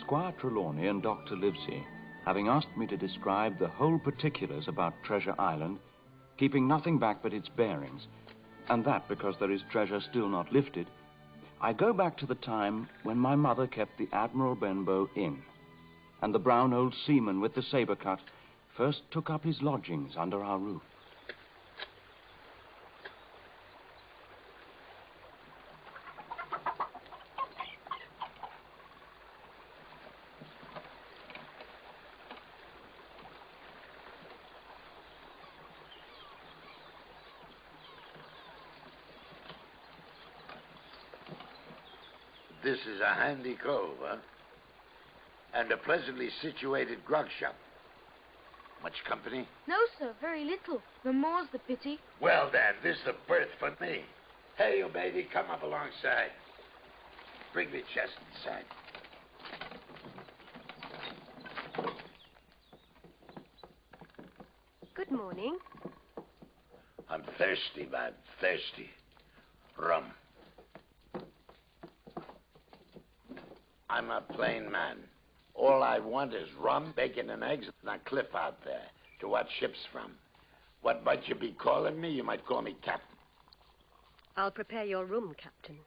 Squire Trelawney and Dr. Livesey, having asked me to describe the whole particulars about Treasure Island, keeping nothing back but its bearings, and that because there is treasure still not lifted, I go back to the time when my mother kept the Admiral Benbow Inn, and the brown old seaman with the saber cut first took up his lodgings under our roof. This is a handy cove, huh? And a pleasantly situated grog shop. Much company? No, sir, very little. The more's the pity. Well, then, this is the berth for me. Hey, you baby, come up alongside. Bring the chest inside. Good morning. I'm thirsty, man, thirsty. Rum. I'm a plain man. All I want is rum, bacon, and eggs on a cliff out there to watch ships from. What might you be calling me? You might call me Captain. I'll prepare your room, Captain.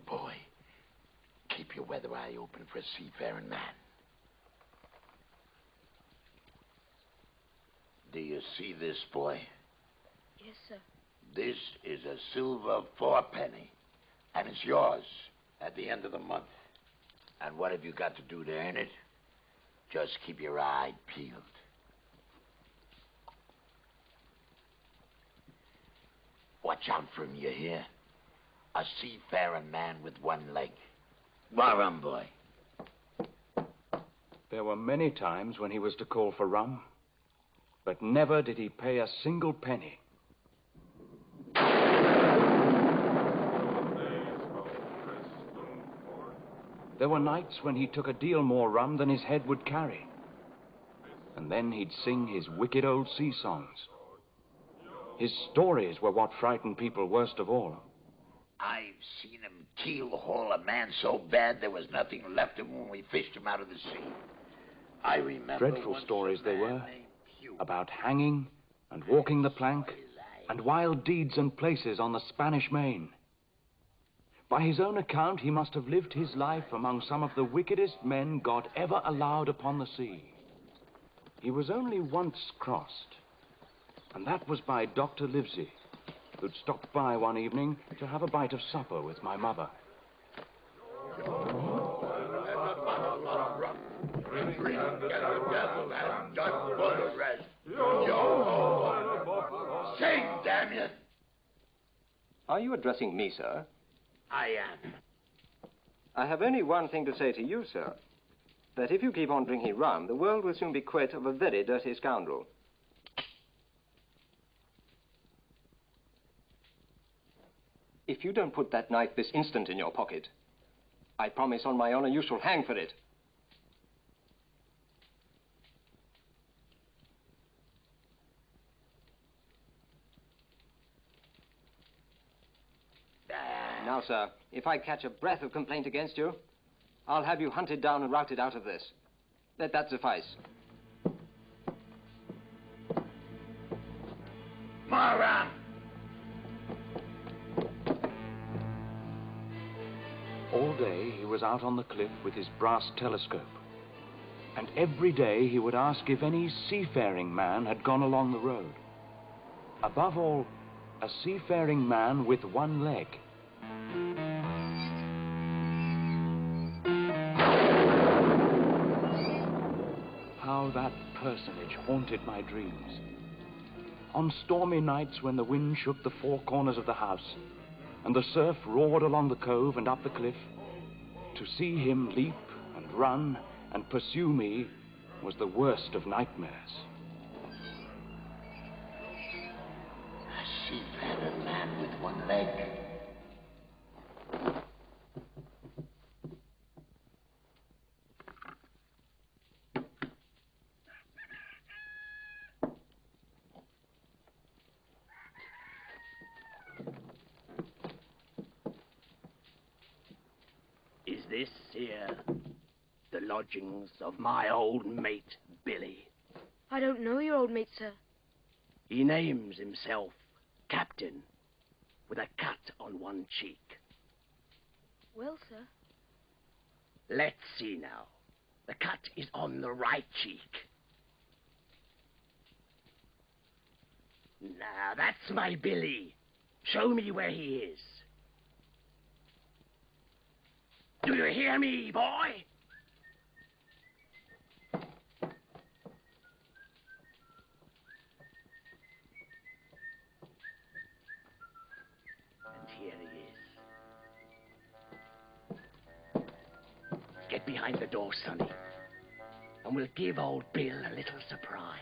Boy, keep your weather eye open for a seafaring man. Do you see this, boy? Yes, sir. This is a silver fourpenny, and it's yours at the end of the month. And what have you got to do to earn it? Just keep your eye peeled. Watch out for him, you hear? A seafaring man with one leg. More rum, boy. There were many times when he was to call for rum, but never did he pay a single penny. There were nights when he took a deal more rum than his head would carry. And then he'd sing his wicked old sea songs. His stories were what frightened people worst of all. I've seen him keel haul a man so bad there was nothing left of him when we fished him out of the sea. I remember dreadful stories they were, about hanging and walking the plank and wild deeds and places on the Spanish Main. By his own account, he must have lived his life among some of the wickedest men God ever allowed upon the sea. He was only once crossed, and that was by Dr. Livesey, who'd stopped by one evening to have a bite of supper with my mother. Sing, damn you! Are you addressing me, sir? I am. I have only one thing to say to you, sir. That if you keep on drinking rum, the world will soon be quit of a very dirty scoundrel. If you don't put that knife this instant in your pocket, I promise on my honor you shall hang for it. Now, sir, if I catch a breath of complaint against you, I'll have you hunted down and routed out of this. Let that suffice. Moron! All day he was out on the cliff with his brass telescope. And every day he would ask if any seafaring man had gone along the road. Above all, a seafaring man with one leg. How that personage haunted my dreams. On stormy nights when the wind shook the four corners of the house and the surf roared along the cove and up the cliff, to see him leap and run and pursue me was the worst of nightmares. A seafaring man with one leg. Is this here the lodgings of my old mate, Billy? I don't know your old mate, sir. He names himself Captain, with a cut on one cheek. Well, sir. Let's see now. The cut is on the right cheek. Now, that's my Billy. Show me where he is. Do you hear me, boy? And here he is. Get behind the door, Sonny, and we'll give old Bill a little surprise.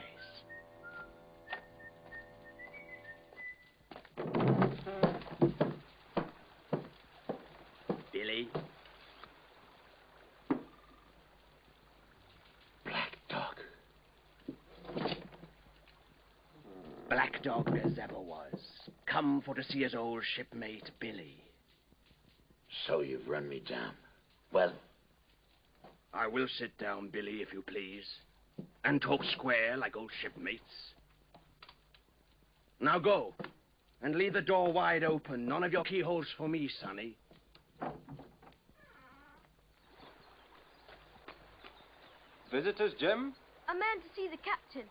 Billy? Black dog. Black dog as ever was. Come for to see his old shipmate, Billy. So you've run me down. Well, I will sit down, Billy, if you please, and talk square like old shipmates. Now go, and leave the door wide open. None of your keyholes for me, Sonny. Visitors, Jim? A man to see the captain.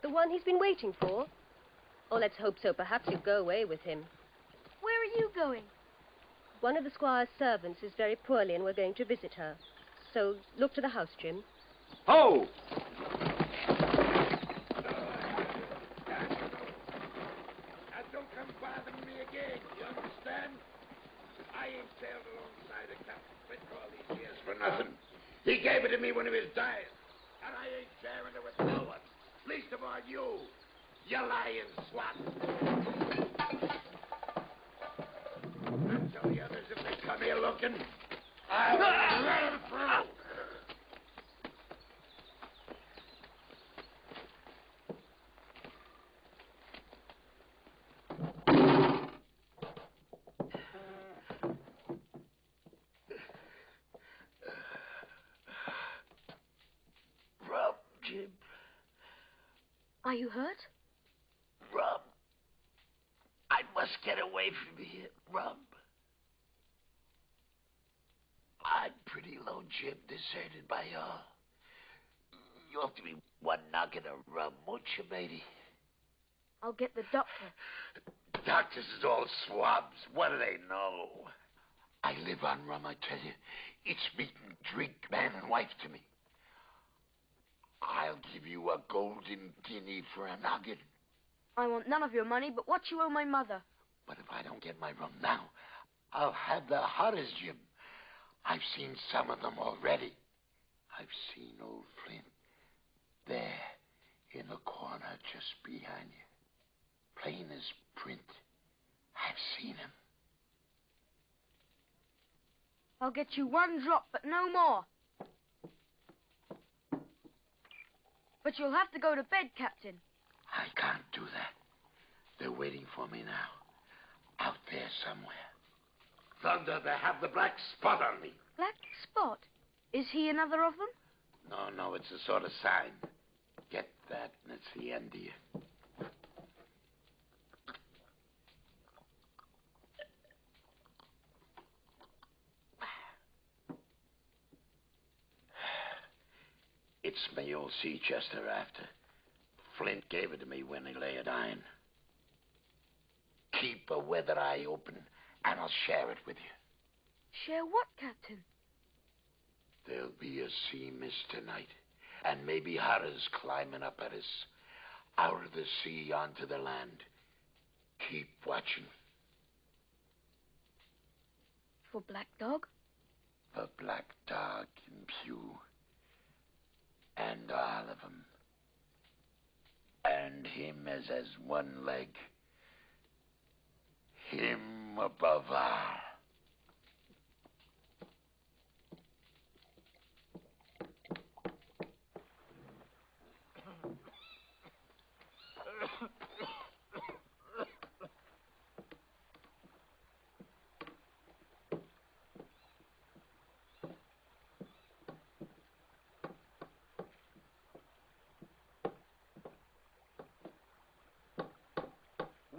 The one he's been waiting for? Oh, let's hope so. Perhaps you'll go away with him. Where are you going? One of the squire's servants is very poorly and we're going to visit her. So look to the house, Jim. Ho! Now don't come bothering me again, you understand? I ain't sailed alongside of Captain Flint all these years for nothing. He gave it to me when he was dying, and I ain't sharing it with no one. Least of all you lying swat. And tell the others if they come here looking, I'll let them through. Rub, Jim. Are you hurt? Rub. I must get away from here, Rub. I'm pretty low, Jim, deserted by y'all. You ought to be one knocking a rum, won't you, matey? I'll get the doctor. Doctors is all swabs. What do they know? I live on rum, I tell you. It's meat and drink, man and wife to me. I'll give you a golden guinea for a noggin. I want none of your money but what you owe my mother. But if I don't get my rum now, I'll have the hottest, Jim. I've seen some of them already. I've seen old Flint there in the corner just behind you. Plain as print. I've seen him. I'll get you one drop, but no more. But you'll have to go to bed, Captain. I can't do that. They're waiting for me now. Out there somewhere. Thunder, they have the black spot on me. Black Spot? Is he another of them? No, it's a sort of sign. Get that, and it's the end of you. It's my old sea chest they're after. Flint gave it to me when he lay a dying. Keep a weather eye open, and I'll share it with you. Share what, Captain? There'll be a sea mist tonight, and maybe horrors climbing up at us, out of the sea onto the land. Keep watching. For Black Dog? For Black Dog and Pew. And all of 'em. And him as has one leg. Him above all.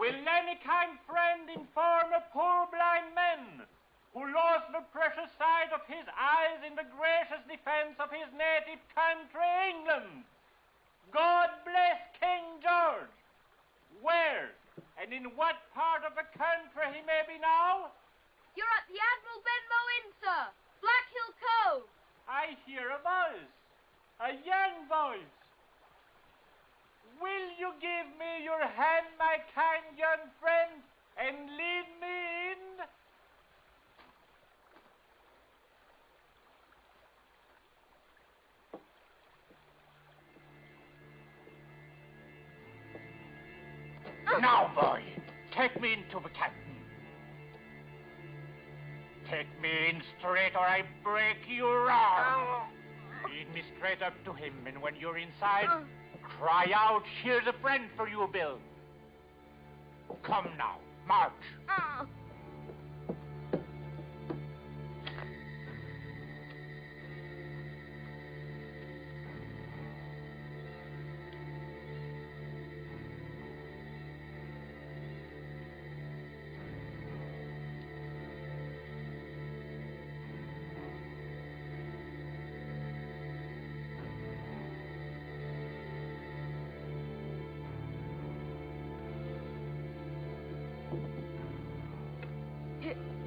Will any kind friend inform a poor blind man who lost the precious sight of his eyes in the gracious defense of his native country, England? God bless King George. Where and in what part of the country he may be now? You're at the Admiral Benbow Inn, sir. Black Hill Cove. I hear a voice, a young voice. Will you give me your hand, my kind young friend, and lead me in? Now, boy, take me in to the captain. Take me in straight or I break your arm. Lead me straight up to him, and when you're inside, cry out, here's a friend for you, Bill. Come now, march.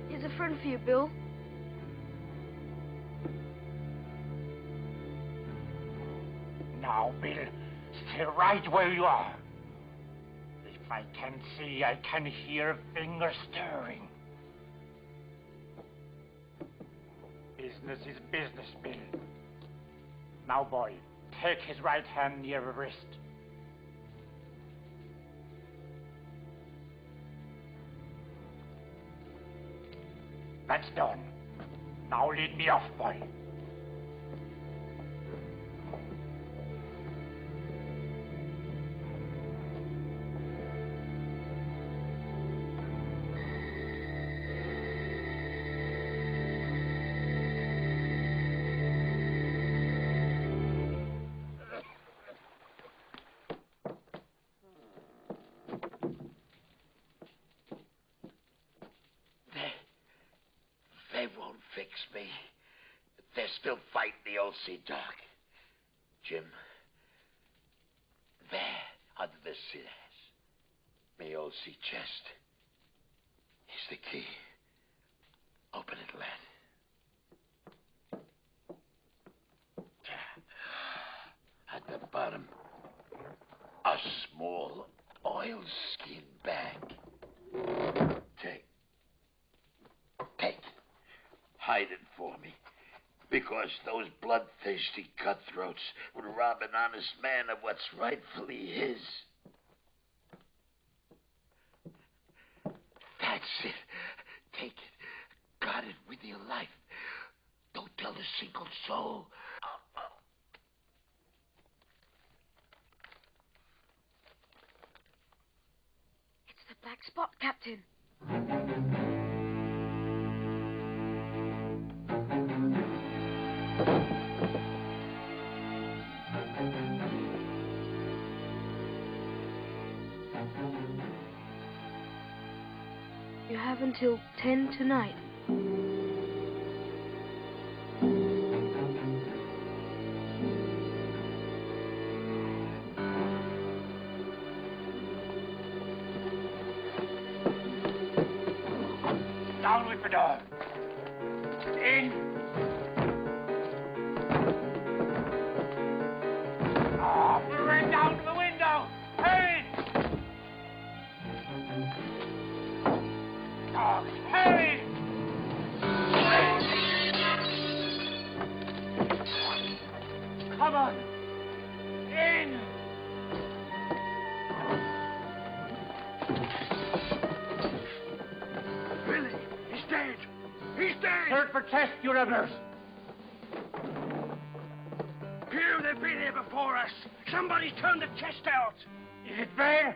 Here's a friend for you, Bill. Now, Bill, stay right where you are. If I can see, I can hear fingers stirring. Business is business, Bill. Now, boy, take his right hand near the wrist. That's done. Now lead me off, boy. They won't fix me. They're still fighting the old sea dog. Jim, there, under the cedars, my old sea chest. Here's the key. Open it, lad. At the bottom, a small oilskin bag. Take. Hide it for me, because those bloodthirsty cutthroats would rob an honest man of what's rightfully his. That's it. Take it. Guard it with your life. Don't tell a single soul. It's the black spot, Captain. You have until 10 tonight. Down with the door. In. Right down to the window. Hurry! Dogs, hurry! Come on. In. ordered for test, you rebels. Here, they've been here before us. Somebody's turned the chest out. Is it they?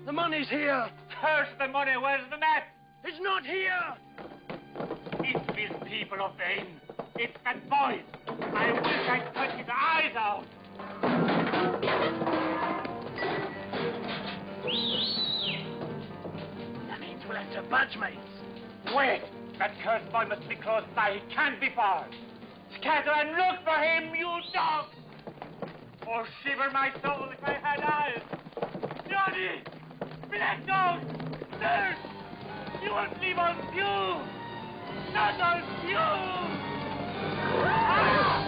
The money's here. Curse the money, where's the net? It's not here. It's these people of Vain. It's that boy. I wish I'd cut his eyes out. That means we'll have to budge, mates. Wait! That cursed boy must be close by. He can't be far. Scatter and look for him, you dog! Oh, shiver my soul if I had eyes. Johnny! Black dog! Nurse! You won't leave on few! Not on few! Ah!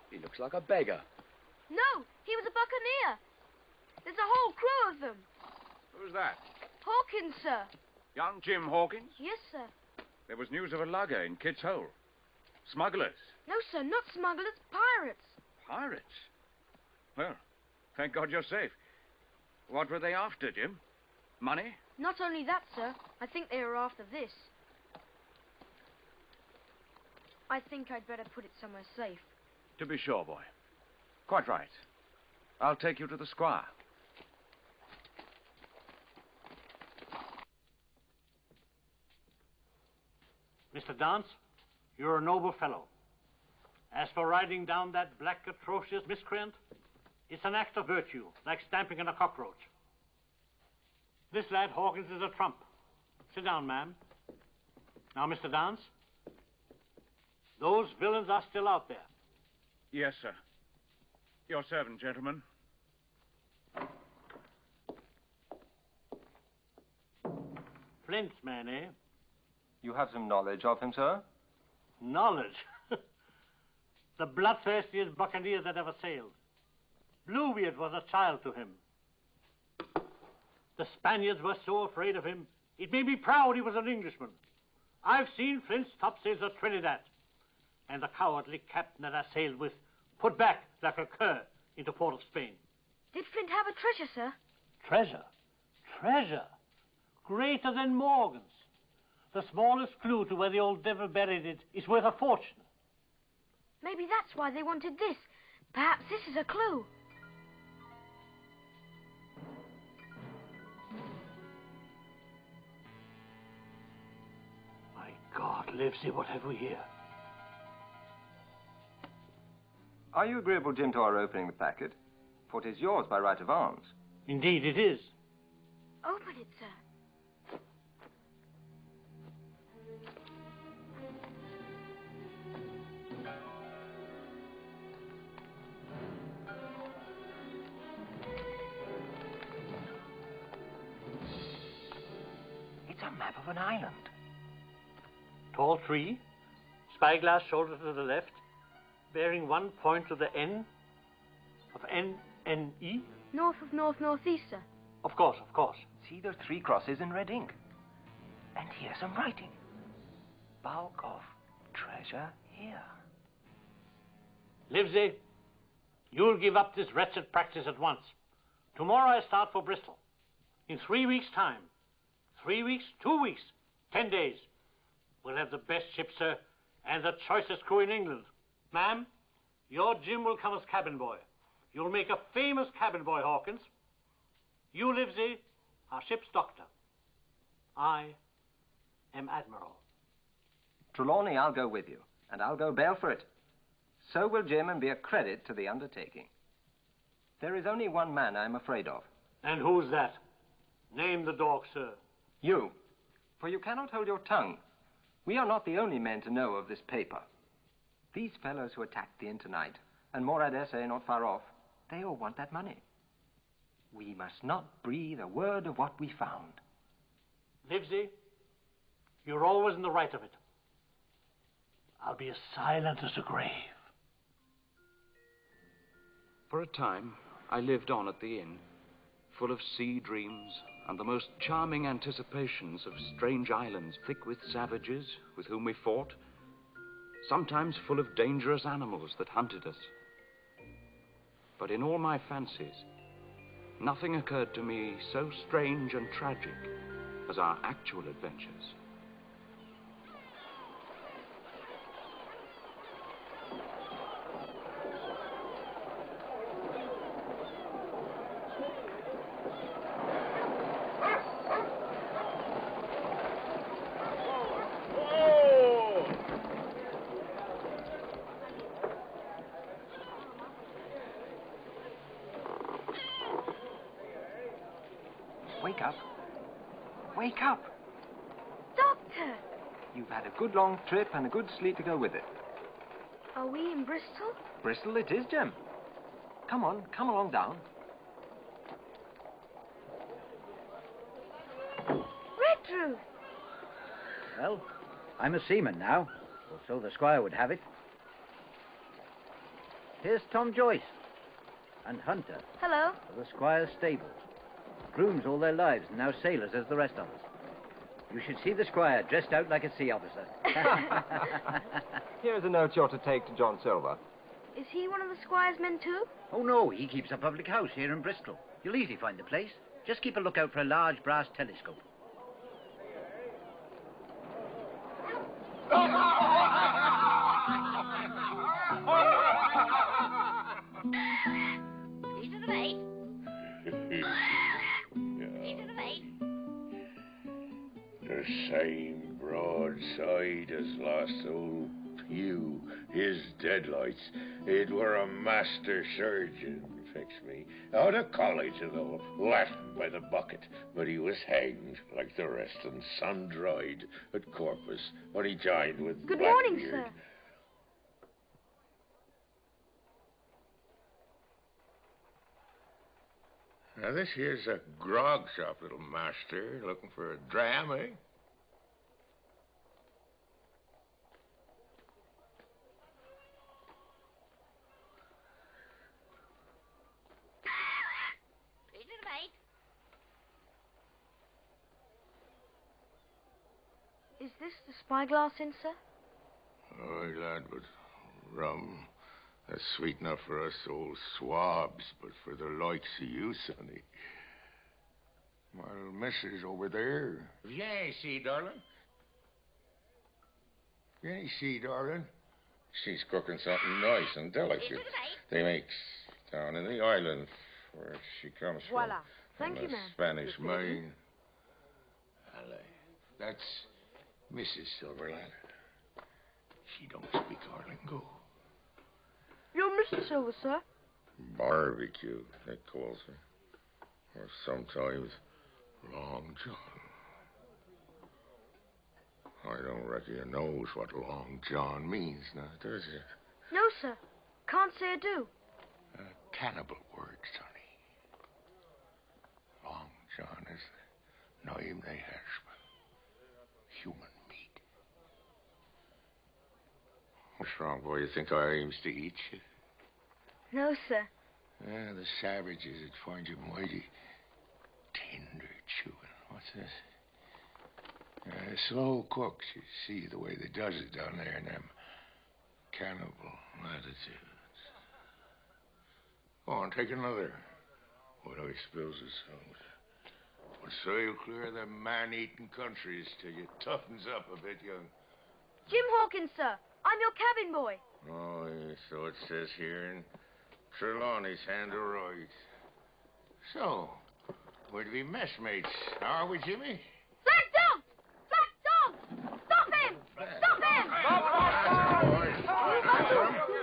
He looks like a beggar. No, he was a buccaneer. There's a whole crew of them. Who's that? Hawkins, sir. Young Jim Hawkins? Yes, sir. There was news of a lugger in Kidd's Hole. Smugglers. No, sir, not smugglers, pirates. Pirates? Well, thank God you're safe. What were they after, Jim? Money? Not only that, sir. I think they were after this. I think I'd better put it somewhere safe. To be sure, boy. Quite right. I'll take you to the squire. Mr. Dance, you're a noble fellow. As for riding down that black, atrocious miscreant, it's an act of virtue, like stamping on a cockroach. This lad Hawkins is a trump. Sit down, ma'am. Now, Mr. Dance, those villains are still out there. Yes, sir. Your servant, gentlemen. Flint's man, eh? You have some knowledge of him, sir? Knowledge? The bloodthirstiest buccaneer that ever sailed. Bluebeard was a child to him. The Spaniards were so afraid of him, it made me proud he was an Englishman. I've seen Flint's topsails at Trinidad, and the cowardly captain that I sailed with put back like a cur into port of Spain. Did Flint have a treasure, sir? Treasure? Treasure? Greater than Morgan's. The smallest clue to where the old devil buried it is worth a fortune. Maybe that's why they wanted this. Perhaps this is a clue. My God, Livesey, what have we here? Are you agreeable, Jim, to our opening the packet? For 'tis yours by right of arms. Indeed it is. Open it, sir. It's a map of an island. Tall tree, spyglass shoulder to the left, bearing one point to the N of NNE? North of northeast, sir. Of course, of course. See those 3 crosses in red ink? And here's some writing. Bulk of treasure here. Livesey, you'll give up this wretched practice at once. Tomorrow I start for Bristol. In 3 weeks' time. 3 weeks, 2 weeks, 10 days. We'll have the best ship, sir, and the choicest crew in England. Ma'am, your Jim will come as cabin boy. You'll make a famous cabin boy, Hawkins. You, Livesey, are ship's doctor. I am Admiral. Trelawney, I'll go with you, and I'll go bail for it. So will Jim, and be a credit to the undertaking. There is only one man I'm afraid of. And who's that? Name the dog, sir. You, for you cannot hold your tongue. We are not the only men to know of this paper. These fellows who attacked the inn tonight, and more I dare say not far off, they all want that money. We must not breathe a word of what we found. Livesey, you're always in the right of it. I'll be as silent as the grave. For a time, I lived on at the inn, full of sea dreams and the most charming anticipations of strange islands thick with savages with whom we fought, sometimes full of dangerous animals that hunted us. But in all my fancies, nothing occurred to me so strange and tragic as our actual adventures. Wake up. Wake up. Doctor! You've had a good long trip and a good sleep to go with it. Are we in Bristol? Bristol it is, Jim. Come on, come along down. Redruth! Well, I'm a seaman now, or so the squire would have it. Here's Tom Joyce and Hunter Hello. of the squire's stables. Grooms all their lives and now sailors as the rest of us. You should see the squire dressed out like a sea officer. Here's a note you're to take to John Silver. Is he one of the squire's men too? Oh, no, he keeps a public house here in Bristol. You'll easily find the place. Just keep a lookout for a large brass telescope. These are the mate. The same broadside as lost old Pew, his deadlights. It were a master surgeon fixed me. Out of college, though, Latin by the bucket. But he was hanged like the rest and sun-dried at Corpus when he joined with Good morning, Blackbeard. sir. Now, this here's a grog shop, little master. Looking for a dram, eh? Is this the spyglass in, sir? Aye, lad, but rum. That's sweet enough for us old swabs, but for the likes of you, sonny. My little missus over there. Yeah, see, darling. Yeah, see, darling. She's cooking something nice and delicate. They make down in the island where she comes Voila. from. Thank on you, the ma'am. Spanish Main. That's Mrs. Silverland. She don't speak our lingo. You're Mr. Silver, sir? Barbecue, they calls her. Or sometimes Long John. I don't reckon you knows what Long John means now, does you? No, sir. Can't say I do. A cannibal word, sonny. Long John is the name they has for human meat. What's wrong, boy? You think I aims to eat you? No, sir. Yeah, the savages would find you mighty tender chewing. What's this? Slow cooks, you see the way they does it down there in them cannibal latitudes. Go on, take another. What he spills his out. But sail clear of them man-eating countries till you toughens up a bit, young. Jim Hawkins, sir. I'm your cabin boy. Oh, yes, so it says here in Trelawney's hand of right. So, we're to be messmates, are we, Jimmy? Black Dog! Black Dog! Stop him! Stop him!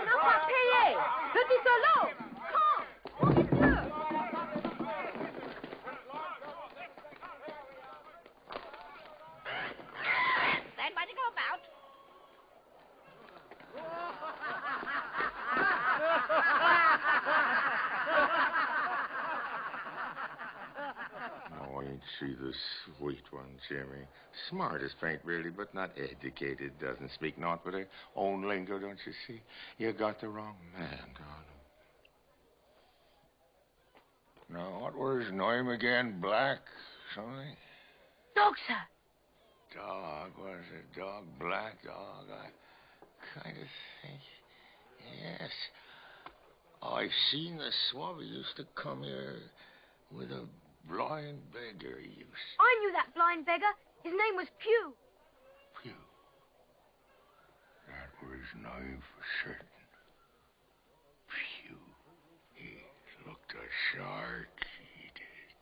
Non pas crier! Petit solo! Quand? Monsieur! Stand by to go about. Oh, ain't she the sweet one, Jimmy? Smart as paint, really, but not educated. Doesn't speak naught but her own lingo, don't you see? You got the wrong man, darling. Now, what was his name again? Black something? Dog, sir. Dog, was it? Dog, black dog. kind of thing. Yes. I've seen the swab. He used to come here with a blind beggar he used. I knew that blind beggar. His name was Pew. Pew. That was his name for certain. Pew. He looked a shark, he did.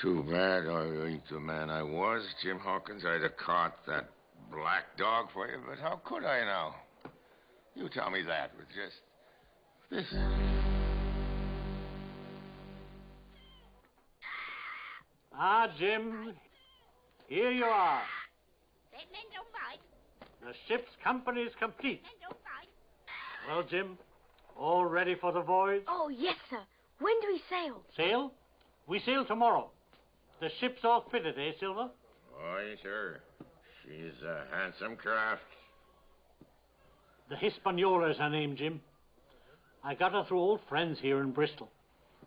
Too bad I ain't the man I was, Jim Hawkins. I'd have caught that black dog for you, but how could I now? You tell me that with just this. Ah, Jim, here you are. That men don't bite. The ship's company is complete. Men don't bite. Well, Jim, all ready for the voyage? Oh, yes, sir. When do we sail? Sail? We sail tomorrow. The ship's all fitted, eh, Silver? Why, sure. She's a handsome craft. The Hispaniola is her name, Jim. I got her through old friends here in Bristol,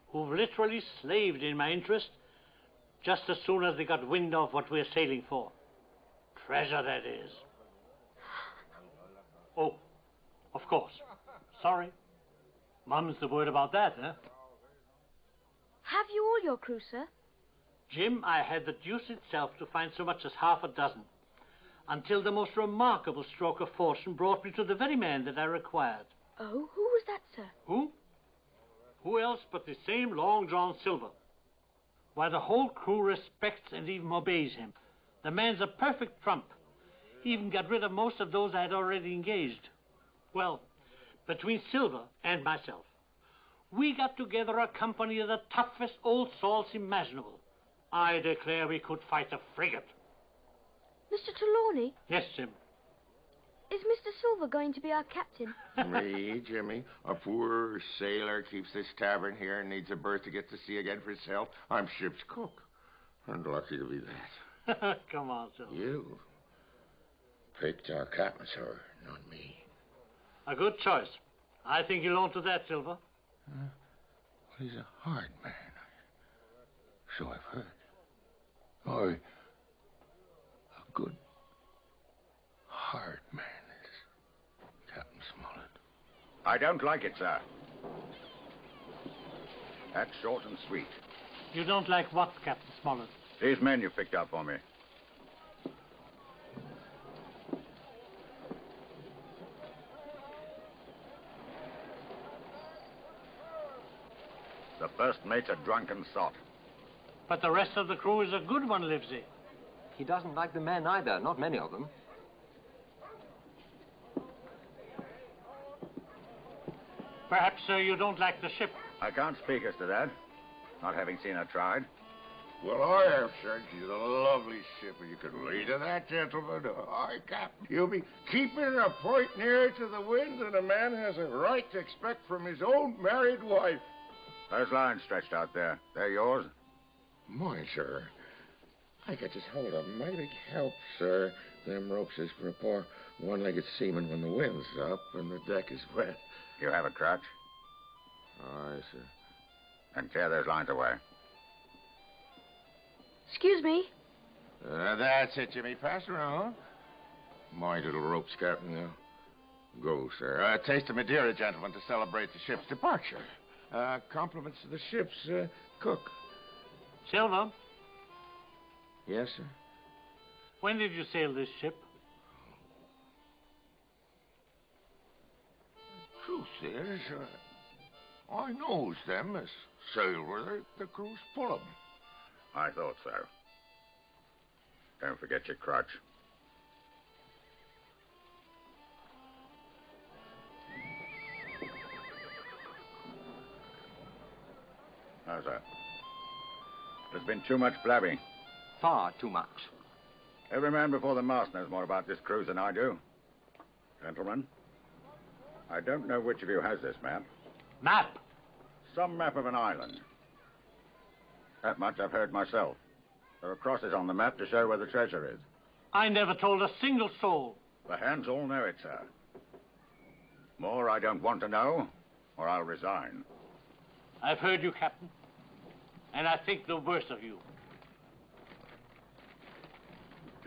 who've literally slaved in my interest just as soon as they got wind of what we're sailing for. Treasure, that is. Oh, of course. Sorry. Mum's the word about that, eh? Have you all your crew, sir? Jim, I had the deuce itself to find so much as half a dozen, until the most remarkable stroke of fortune brought me to the very man that I required. Oh, who was that, sir? Who? Who else but the same long-drawn Silver? Why, the whole crew respects and even obeys him. The man's a perfect trump. He even got rid of most of those I had already engaged. Well, between Silver and myself, we got together a company of the toughest old salts imaginable. I declare we could fight a frigate. Mr. Trelawney? Yes, Jim. Is Mr. Silver going to be our captain? Me, Jimmy, a poor sailor keeps this tavern here and needs a berth to get to sea again for himself. I'm ship's cook. And lucky to be that. Come on, Silver. You picked our captain, sir, not me. A good choice. I think you'll own to that, Silver. Well, he's a hard man. So I've heard. A good, hard man is Captain Smollett. I don't like it, sir. That's short and sweet. You don't like what, Captain Smollett? These men you picked up for me. The first mate's a drunken sot. But the rest of the crew is a good one, Livesey. He doesn't like the men either, not many of them. Perhaps, sir, you don't like the ship. I can't speak as to that, not having seen her tried. Well, I have, sir. She's a lovely ship, and you can lead to that, gentlemen. Aye, Captain. You'll be keeping a point nearer to the wind than a man has a right to expect from his own married wife. Those lines stretched out there, they're yours? Mine, sir. I could just hold a mighty help, sir. Them ropes is for a poor one-legged seaman when the wind's up and the deck is wet. You have a crutch? Aye, sir. Then tear those lines away. Excuse me. That's it, Jimmy. Pass around. My little ropes, Captain. Go, sir. A taste of Madeira, gentlemen, to celebrate the ship's departure. Compliments to the ship's cook. Silver, Yes, sir. when did you sail this ship? Truth is, I knows them as sail with her. The crew's full of them. I thought so. Don't forget your crutch. How's that? There's been too much blabbing. Far too much. Every man before the mast knows more about this cruise than I do. Gentlemen, I don't know which of you has this map. Map? Some map of an island. That much I've heard myself. There are crosses on the map to show where the treasure is. I never told a single soul. The hands all know it, sir. More I don't want to know, or I'll resign. I've heard you, Captain. And I think the worst of you.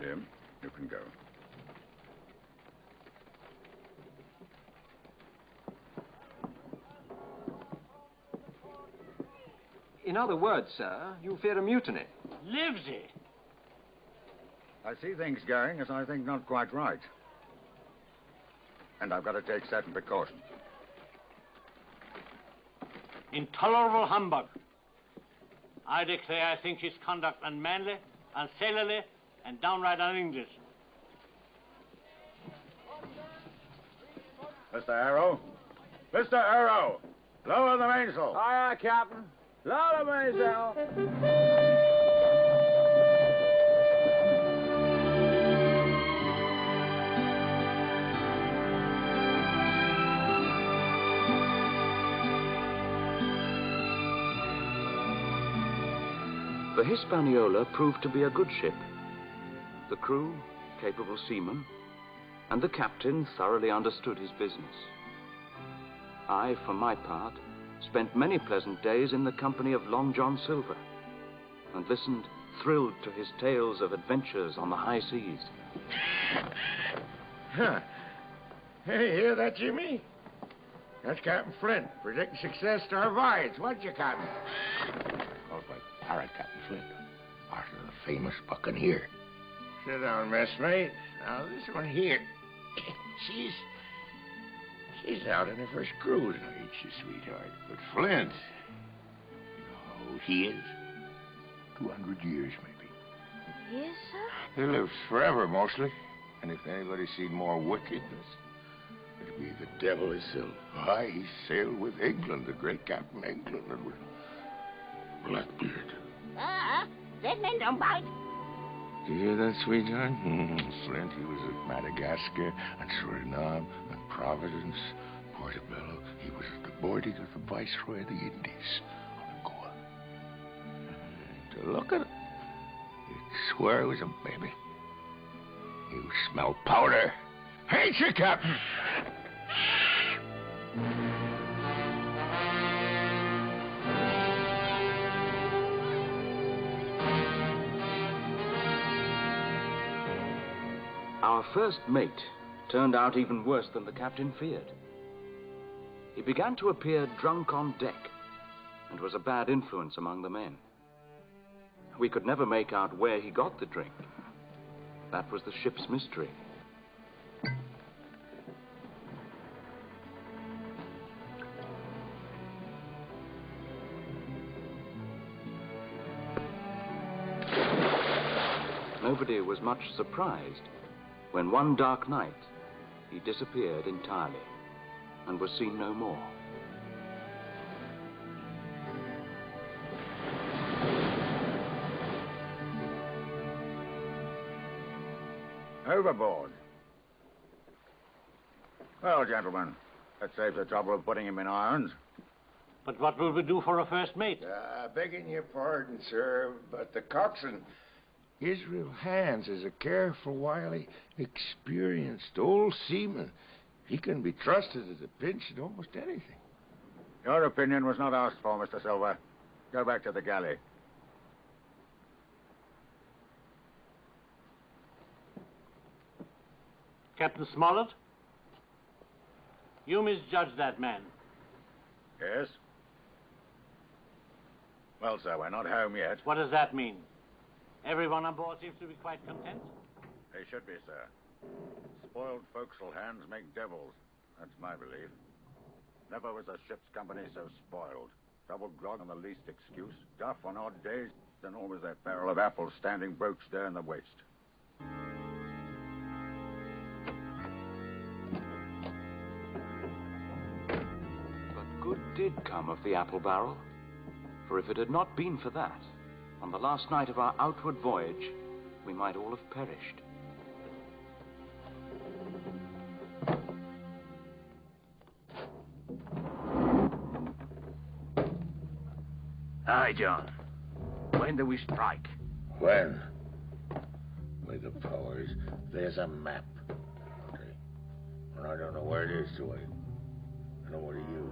Jim, you can go. In other words, sir, you fear a mutiny. Livesey! I see things going as I think not quite right. And I've got to take certain precautions. Intolerable humbug. I declare I think his conduct unmanly, unsailorly, and downright un-English. Mr. Arrow? Mr. Arrow! Lower the mainsail! Aye, aye, Captain. Lower the mainsail. The Hispaniola proved to be a good ship. The crew, capable seamen, and the captain thoroughly understood his business. I, for my part, spent many pleasant days in the company of Long John Silver and listened, thrilled to his tales of adventures on the high seas. Huh. Hey, hear that, Jimmy? That's Captain Flint, predicting success to our voyage. What you, Captain? Called by Pirate Captain Flint, after the famous buccaneer. Sit down, messmate. Now, this one here, she's out on her first cruise. Now, ain't she, sweetheart? But Flint, you know how old he is? 200 years, maybe. Yes, sir? He lives forever, mostly. And if anybody's seen more wickedness, it'd be the devil himself. Why, he sailed with England, the great Captain England, and with Blackbeard. Dead men don't bite. You hear that, sweetheart? Flint, he was at Madagascar and Suriname and Providence, Portobello. He was at the boarding of the Viceroy of the Indies on Goa. And to look at him, you'd swear he was a baby. You smell powder. Ain't you, Captain? Our first mate turned out even worse than the captain feared. He began to appear drunk on deck and was a bad influence among the men. We could never make out where he got the drink. That was the ship's mystery. Nobody was much surprised when one dark night he disappeared entirely and was seen no more. Overboard. Well, gentlemen, that saves the trouble of putting him in irons. But what will we do for a first mate? Begging your pardon, sir, but the coxswain, Israel Hands, is a careful, wily, experienced old seaman. He can be trusted at a pinch in almost anything. Your opinion was not asked for, Mr. Silver. Go back to the galley. Captain Smollett? You misjudged that man. Yes? Well, sir, we're not home yet. What does that mean? Everyone on board seems to be quite content. They should be, sir. Spoiled forecastle hands make devils. That's my belief. Never was a ship's company so spoiled. Double grog on the least excuse, duff on odd days, and always that barrel of apples standing broached there in the waist. But good did come of the apple barrel, for if it had not been for that, on the last night of our outward voyage, we might all have perished. Aye, John. When do we strike? When? With the powers, there's a map. Okay. And I don't know where it is, do I? And what are you?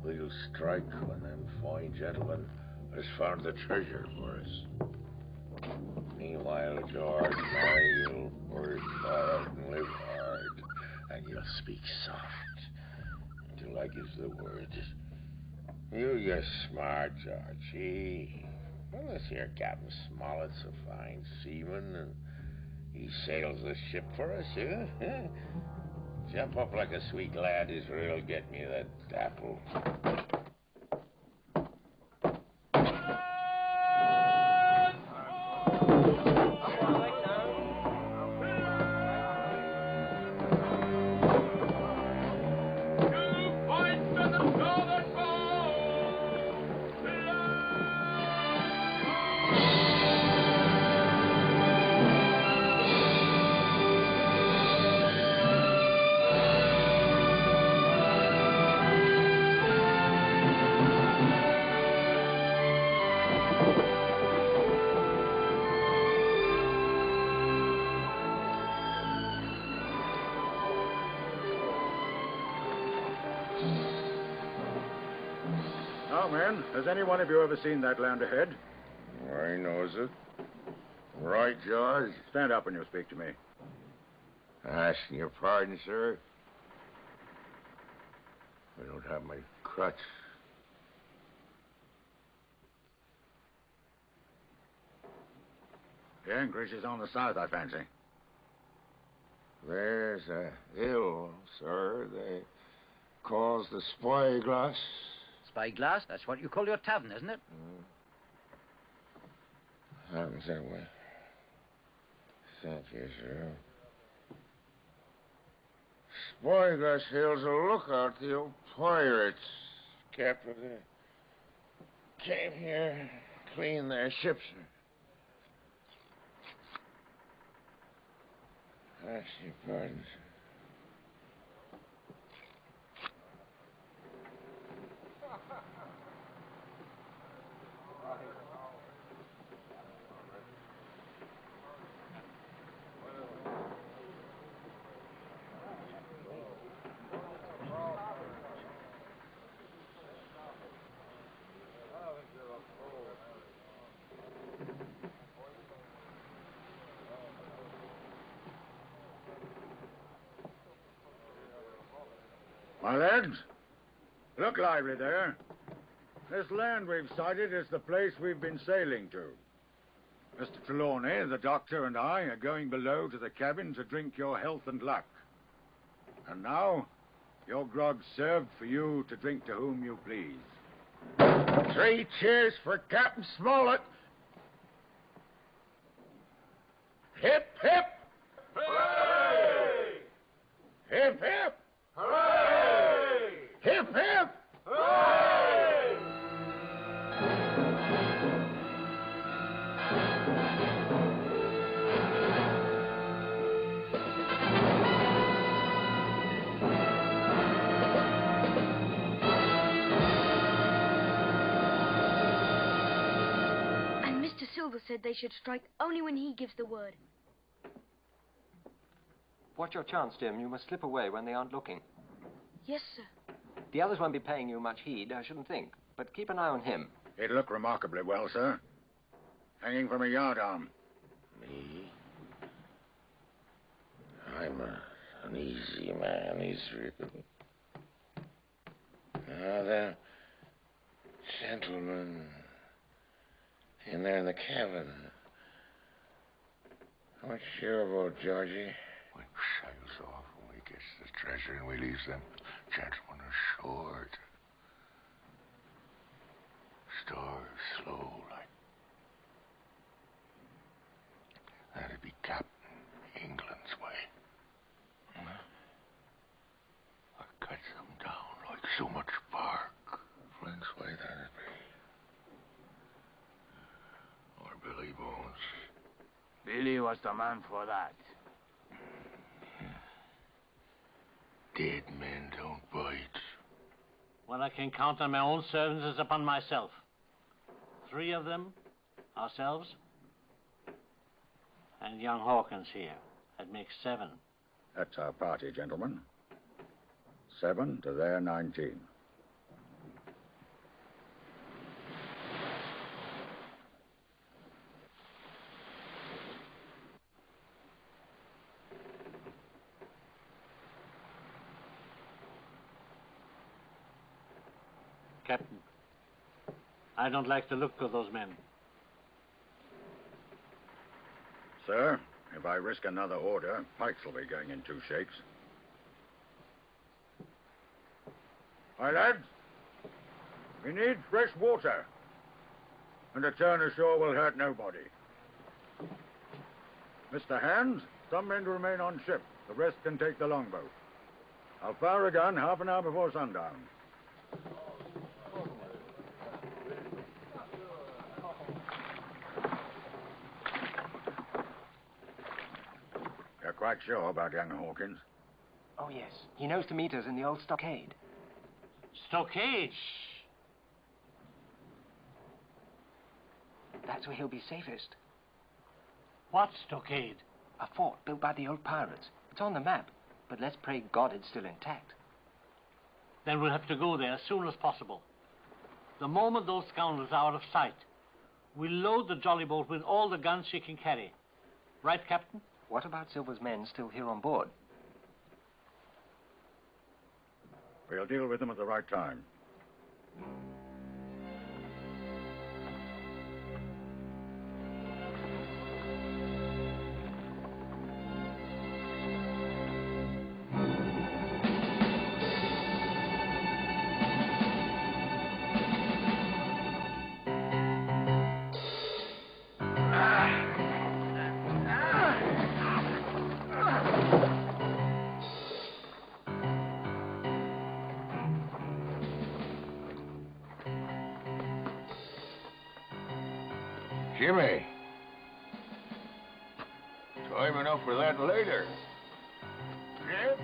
We'll strike when them fine gentlemen has found the treasure for us. Meanwhile, George, marry, you'll work hard and live hard, and you'll speak soft until I gives the word. You're smart, Georgie. Well, this here Captain Smollett's a fine seaman, and he sails the ship for us, huh? Jump up like a sweet lad, Israel. Get me that apple. Men, has any one of you ever seen that land ahead? I knows it. Right, George? Stand up when you speak to me. Asking your pardon, sir. I don't have my crutch. The anchorage is on the south, I fancy. There's a hill, sir. They calls the Spyglass. Spyglass? That's what you call your tavern, isn't it? Happens that way. Thank you, sir. Spyglass Hill's a lookout. The old pirates kept with it. Came here, clean their ships. Ask your pardon, sir. My lads, look lively there. This land we've sighted is the place we've been sailing to. Mr. Trelawney, the doctor, and I are going below to the cabin to drink your health and luck. And now, your grog's served for you to drink to whom you please. 3 cheers for Captain Smollett. Hip, hip. Hooray! Hip, hip. Hooray! Hip, hip. Hooray! And Mr. Silver said they should strike only when he gives the word. Watch your chance, Jim. You must slip away when they aren't looking. Yes, sir. The others won't be paying you much heed, I shouldn't think. But keep an eye on him. He'd look remarkably well, sir. Hanging from a yardarm. Me? I'm an easy man, Israel. Now, the gentleman in there in the cabin. What's your about, Georgie? We sails off when we gets the treasure and we leaves them gentlemen ashore. Star slow like. That'd be Captain England's way. I cut them down like so much bark. Flint's way that'd be. Or Billy Bones. Billy was the man for that. Dead men don't bite. When I can count on my own servants as upon myself. 3 of them, ourselves, and young Hawkins here. That makes 7. That's our party, gentlemen. 7 to their 19. Captain, I don't like the look of those men. Sir, if I risk another order, pikes will be going in 2 shakes. My lads, we need fresh water. And a turn ashore will hurt nobody. Mr. Hands, some men to remain on ship. The rest can take the longboat. I'll fire a gun half an hour before sundown. You're quite sure about young Hawkins? Oh, yes. He knows to meet us in the old stockade. Stockade? That's where he'll be safest. What stockade? A fort built by the old pirates. It's on the map, but let's pray God it's still intact. Then we'll have to go there as soon as possible. The moment those scoundrels are out of sight, we'll load the jolly boat with all the guns she can carry. Right, Captain? What about Silver's men still here on board? We'll deal with them at the right time. Jimmy. Time enough for that later. Yep.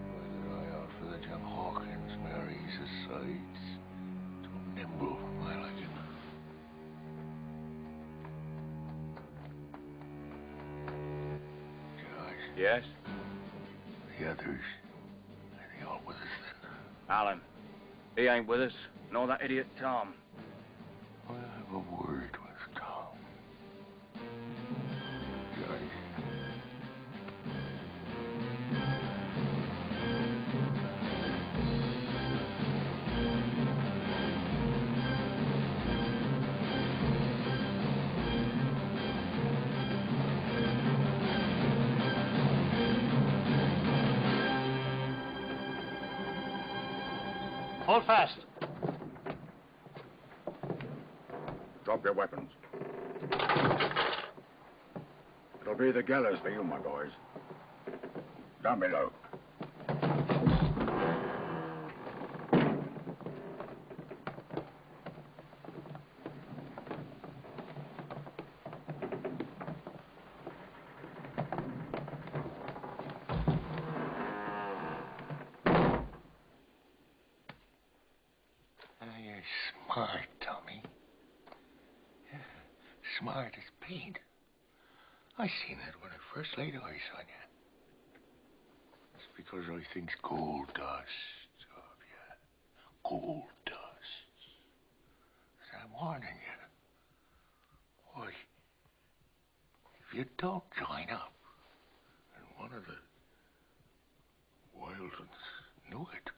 With an eye out for the Jim Hawkins, Mary's sides. Too nimble for my liking. Josh. Yes? The others. Are they all with us then? Alan. He ain't with us. Nor that idiot Tom. I'll have a word with Tom. Josh. Hold fast. Drop your weapons. It'll be the gallows for you, my boys. Down below. You're smart, Tommy. Smart as paint. I seen that when I first laid eyes on you. It's because I thinks gold dust of you. Gold dust. But I'm warning you. Why, if you don't join up, and one of the wild ones knew it,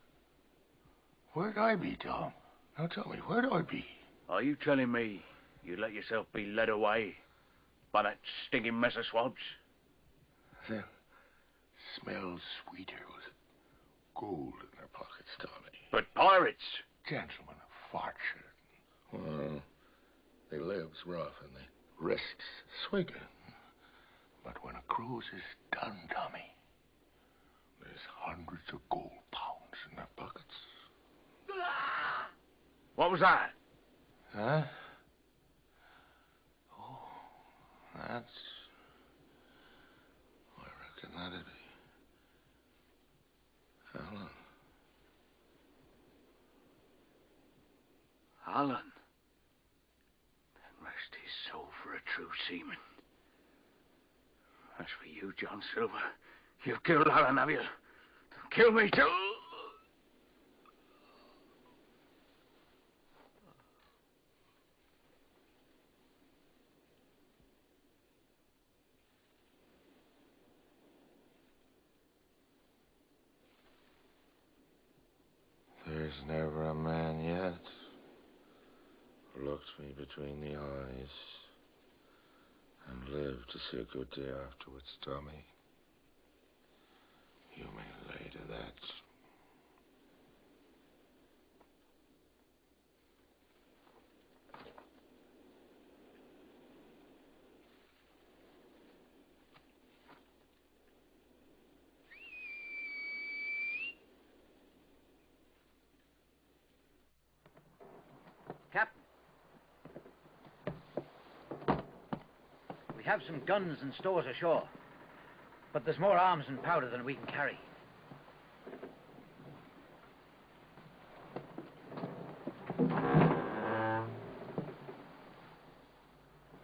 where'd I be, Tom? Now tell me, where'd I be? Are you telling me you let yourself be led away by that stinking mess of swabs? Them smells sweeter with gold in their pockets, Tommy. But pirates! Gentlemen of fortune. Well, they lives rough and they risks swigging. But when a cruise is done, Tommy, there's hundreds of gold pounds in their pockets. What was that? Huh? Oh, that's... I reckon that'd be... Alan. Alan? Then rest his soul for a true seaman. As for you, John Silver, you've killed Alan, have you? Kill me too! There's never a man yet who looked me between the eyes and lived to see a good day afterwards, Tommy. You may lay to that. Captain. We have some guns and stores ashore, but there's more arms and powder than we can carry.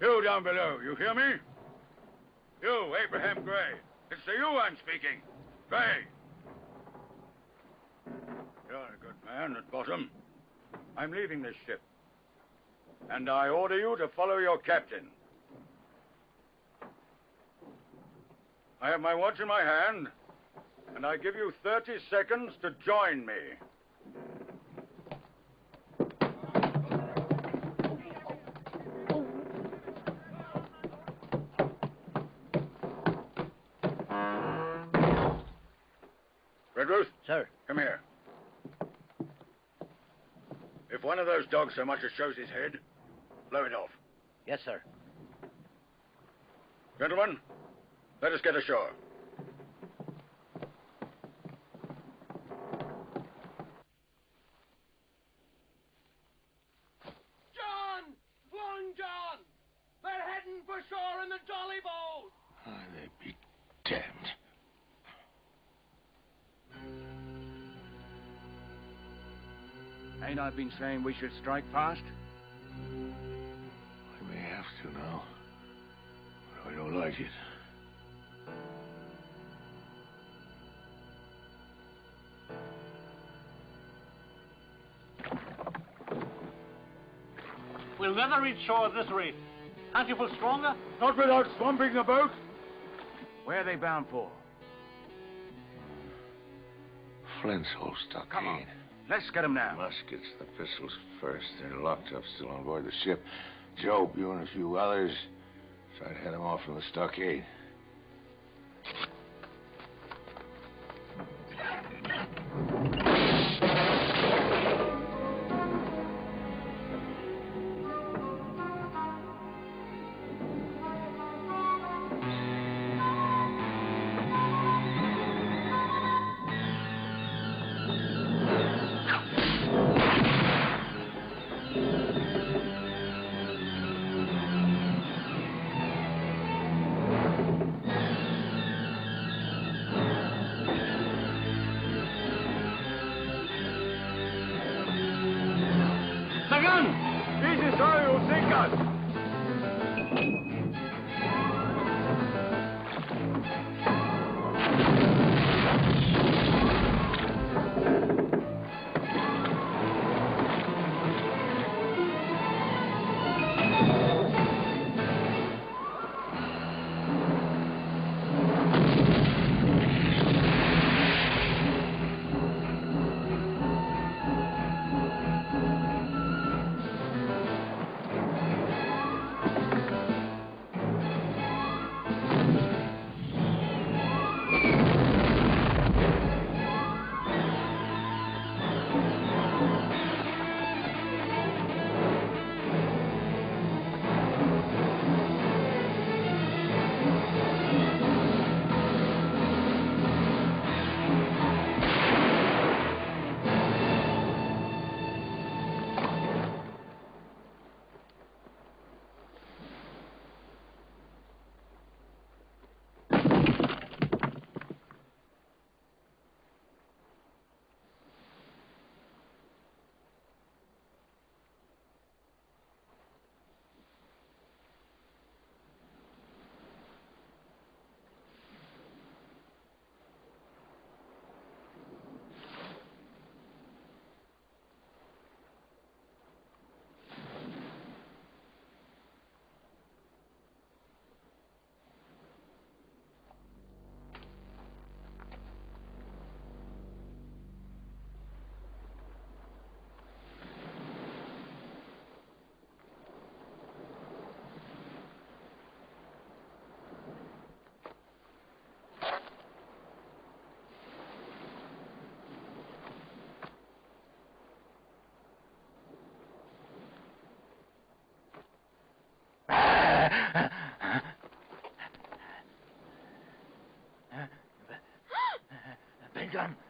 You down below, you hear me? You, Abraham Gray. It's to you I'm speaking. Gray. You're a good man at bottom. I'm leaving this ship, and I order you to follow your captain. I have my watch in my hand, and I give you 30 seconds to join me. Redruth? Sir. Come here. If one of those dogs so much as shows his head, blow it off. Yes, sir. Gentlemen, let us get ashore. John! Long John! They're heading for shore in the jolly boat! Oh, they be damned. Ain't I been saying we should strike fast? I may have to now, but I don't like it. We'll never reach shore at this rate. Can't you pull stronger? Not without swamping the boat. Where are they bound for? Flint's old stockade. Come on. Let's get them now. Muskets, the pistols first. They're locked up still on board the ship. Job, you and a few others try to head them off from the stockade.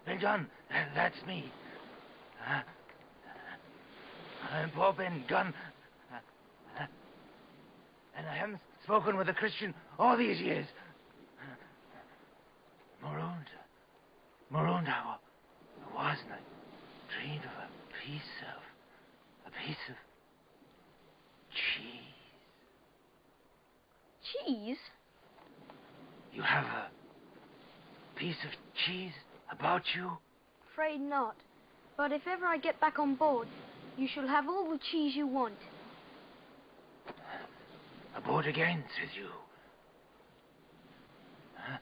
Ben Gunn, that's me. I'm poor Ben Gunn. And I haven't spoken with a Christian all these years. Marooned I was, and I dreamed of a piece of cheese. Cheese? You have a piece of cheese about you? Afraid not. But if ever I get back on board, you shall have all the cheese you want. Aboard again, says you. Huh?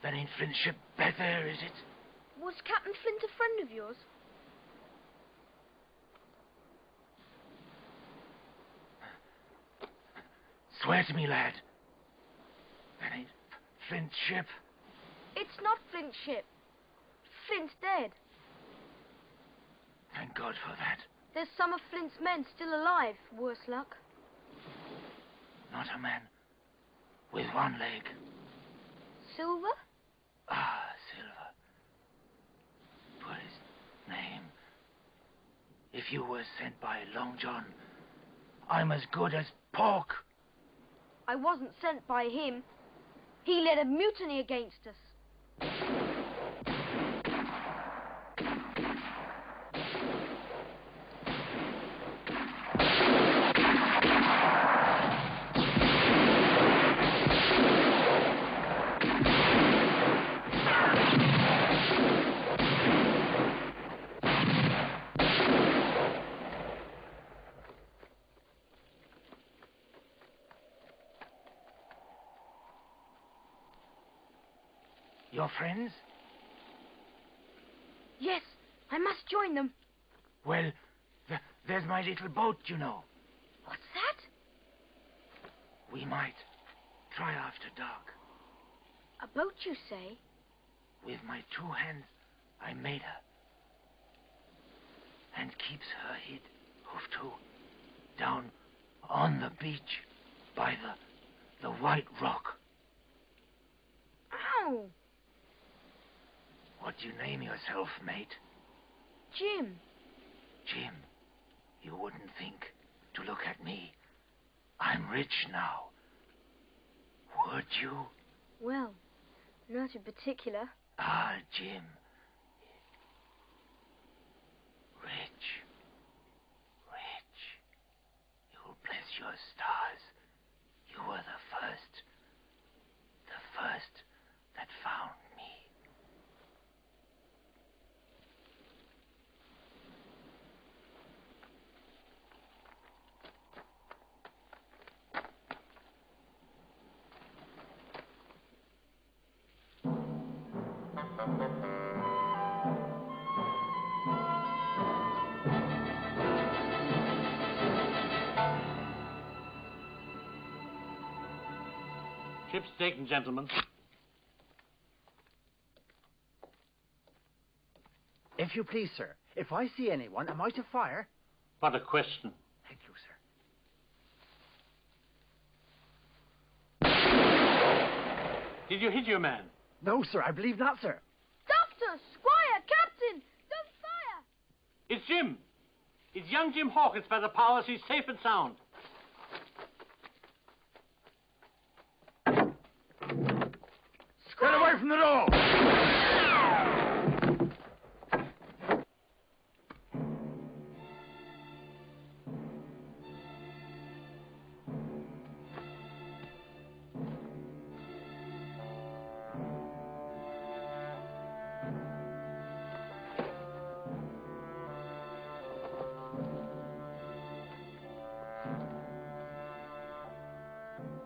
That ain't Flint's ship back there, is it? Was Captain Flint a friend of yours? Swear to me, lad. That ain't Flint's ship. It's not Flint's ship. Flint's dead. Thank God for that. There's some of Flint's men still alive, worse luck. Not a man with one leg. Silver? Ah, Silver. Put his name. If you were sent by Long John, I'm as good as pork. I wasn't sent by him. He led a mutiny against us. Your friends? Yes, I must join them. Well, there's my little boat, you know. What's that? We might try after dark. A boat, you say? With my 2 hands, I made her. And keeps her hid, hoof to, down on the beach by the white rock. Ow! What do you name yourself, mate? Jim. Jim, you wouldn't think to look at me. I'm rich now. Would you? Well, not in particular. Ah, Jim. Rich. You'll bless your stars. You were the first that found me. Ship's taken, gentlemen. If you please, sir, if I see anyone, am I to fire? What a question. Thank you, sir. Did you hit your man? No, sir, I believe not, sir. Doctor! Squire! Captain! Don't fire! It's Jim. It's young Jim Hawkins by the powers. He's safe and sound. Get away from the door!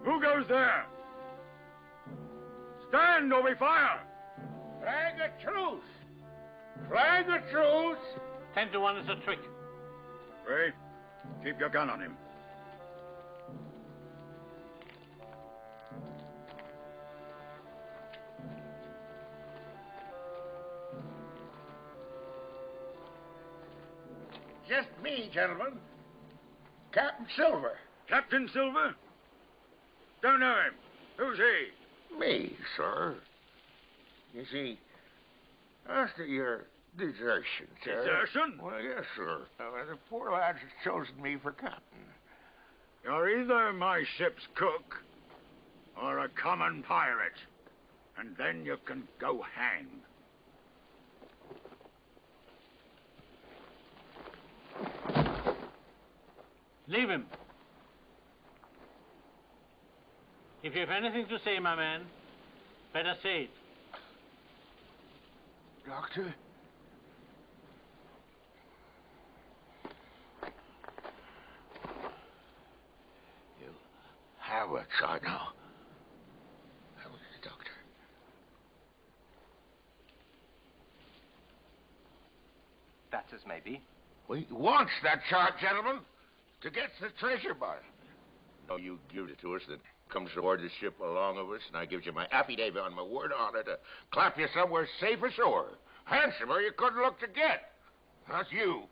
Who goes there? Stand or we fire! Flag of truce! Flag of truce! 10 to 1 is a trick. Ray, keep your gun on him. Just me, gentlemen. Captain Silver. Captain Silver? Don't know him. Who's he? Me, sir. You see, after your desertion, sir... Desertion? Well, yes, sir. The poor lads have chosen me for captain. You're either my ship's cook or a common pirate. And then you can go hang. Leave him. If you have anything to say, my man, better say it. Doctor? You have a shot now. How is the doctor? That's as may be. We wants that chart, gentlemen, to get the treasure by. No, you give it to us, then comes aboard the ship along of us, and I gives you my affidavit on my word honor to clap you somewhere safe ashore. Handsomer you couldn't look to get. That's you.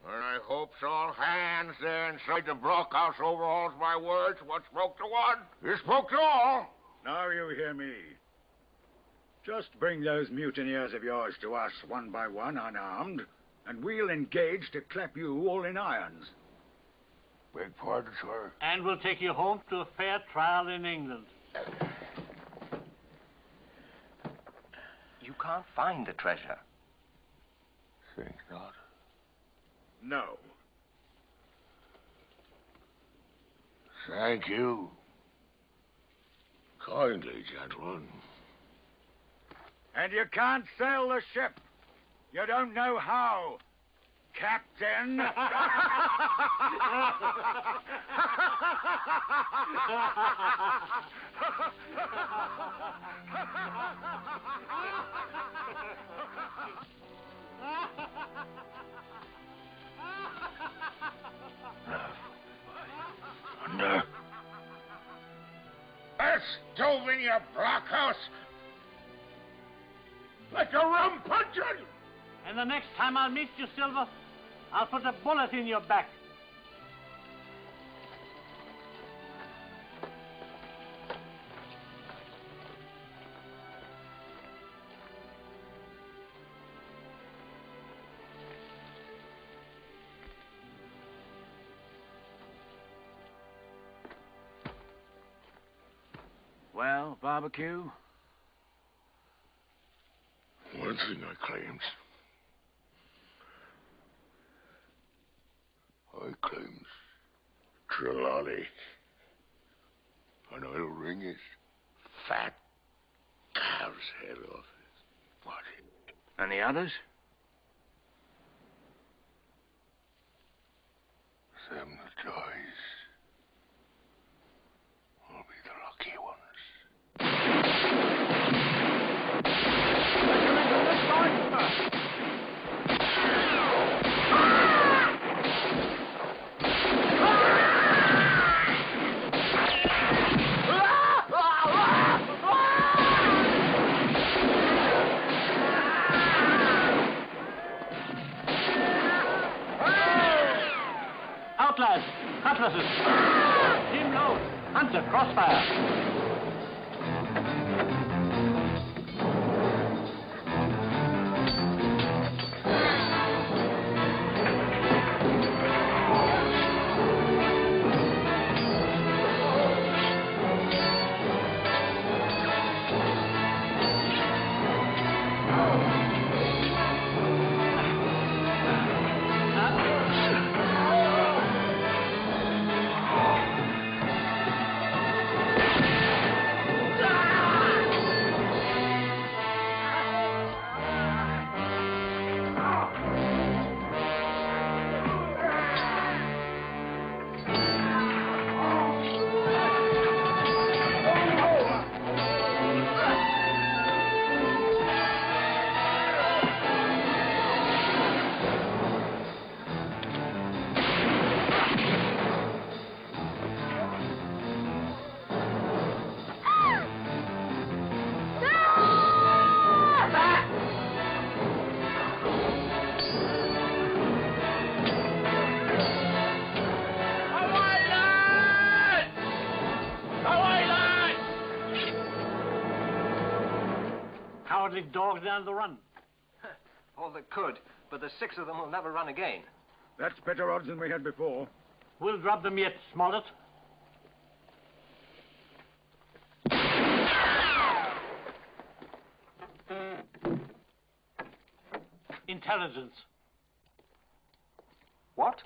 And I hopes all hands there inside the blockhouse overhauls my words. What spoke to one, you spoke to all. Now you hear me. Just bring those mutineers of yours to us one by one, unarmed, and we'll engage to clap you all in irons. Beg pardon, sir. And we'll take you home to a fair trial in England. You can't find the treasure. Think not. No. Thank you. Kindly, gentlemen. And you can't sail the ship. You don't know how, Captain. Thunder. That stove in your blockhouse like a rum puncheon. And the next time I'll meet you, Silver, I'll put a bullet in your back. Well, barbecue? One thing I claims. I claims Trelawney. And I'll wring his fat calf's head off his body. And the others? Them that dies will be the lucky ones. Outlaws, cutlasses, team load, hunter, crossfire. cowardly dogs on the run. All that could, but the 6 of them will never run again. That's better odds than we had before. We'll drop them yet, Smollett. Intelligence. What?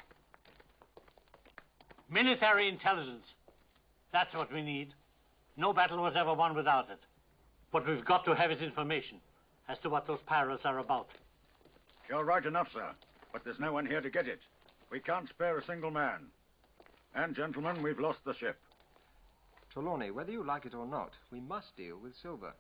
Military intelligence. That's what we need. No battle was ever won without it. But we've got to have its information as to what those pirates are about. You're right enough, sir. But there's no one here to get it. We can't spare a single man. And, gentlemen, we've lost the ship. Trelawney, whether you like it or not, we must deal with silver.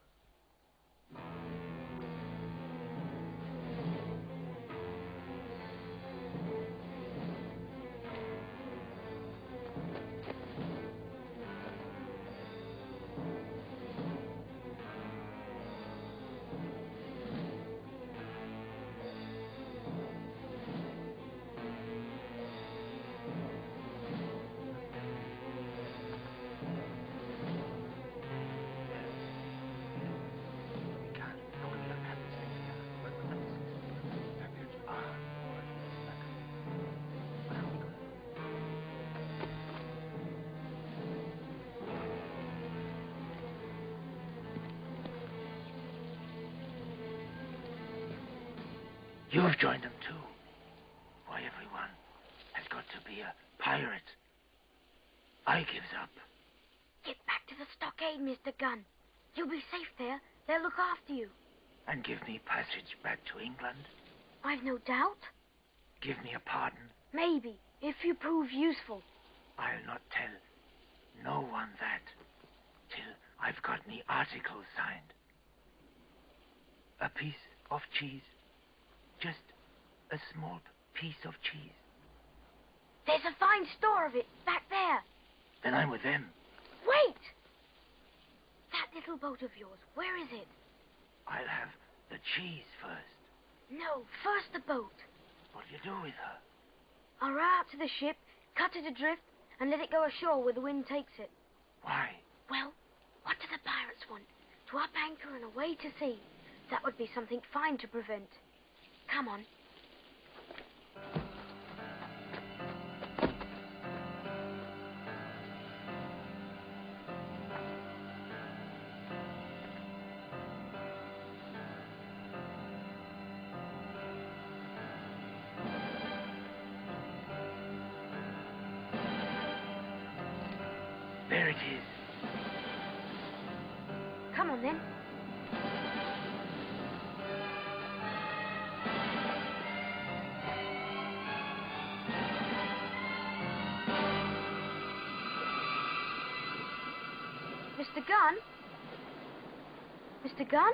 You've joined them too. Why, everyone has got to be a pirate. I gives up. Get back to the stockade, Mr. Gunn. You'll be safe there. They'll look after you. And give me passage back to England. I've no doubt. Give me a pardon. Maybe, if you prove useful. I'll not tell no one that till I've got me articles signed. A piece of cheese. Just a small piece of cheese. There's a fine store of it back there. Then I'm with them. Wait! That little boat of yours, where is it? I'll have the cheese first. No, first the boat. What'll you do with her? I'll row out to the ship, cut it adrift, and let it go ashore where the wind takes it. Why? Well, what do the pirates want? To up anchor and away to sea. That would be something fine to prevent. Come on. There it is. Come on, then. Mr. Gunn? Mr. Gunn?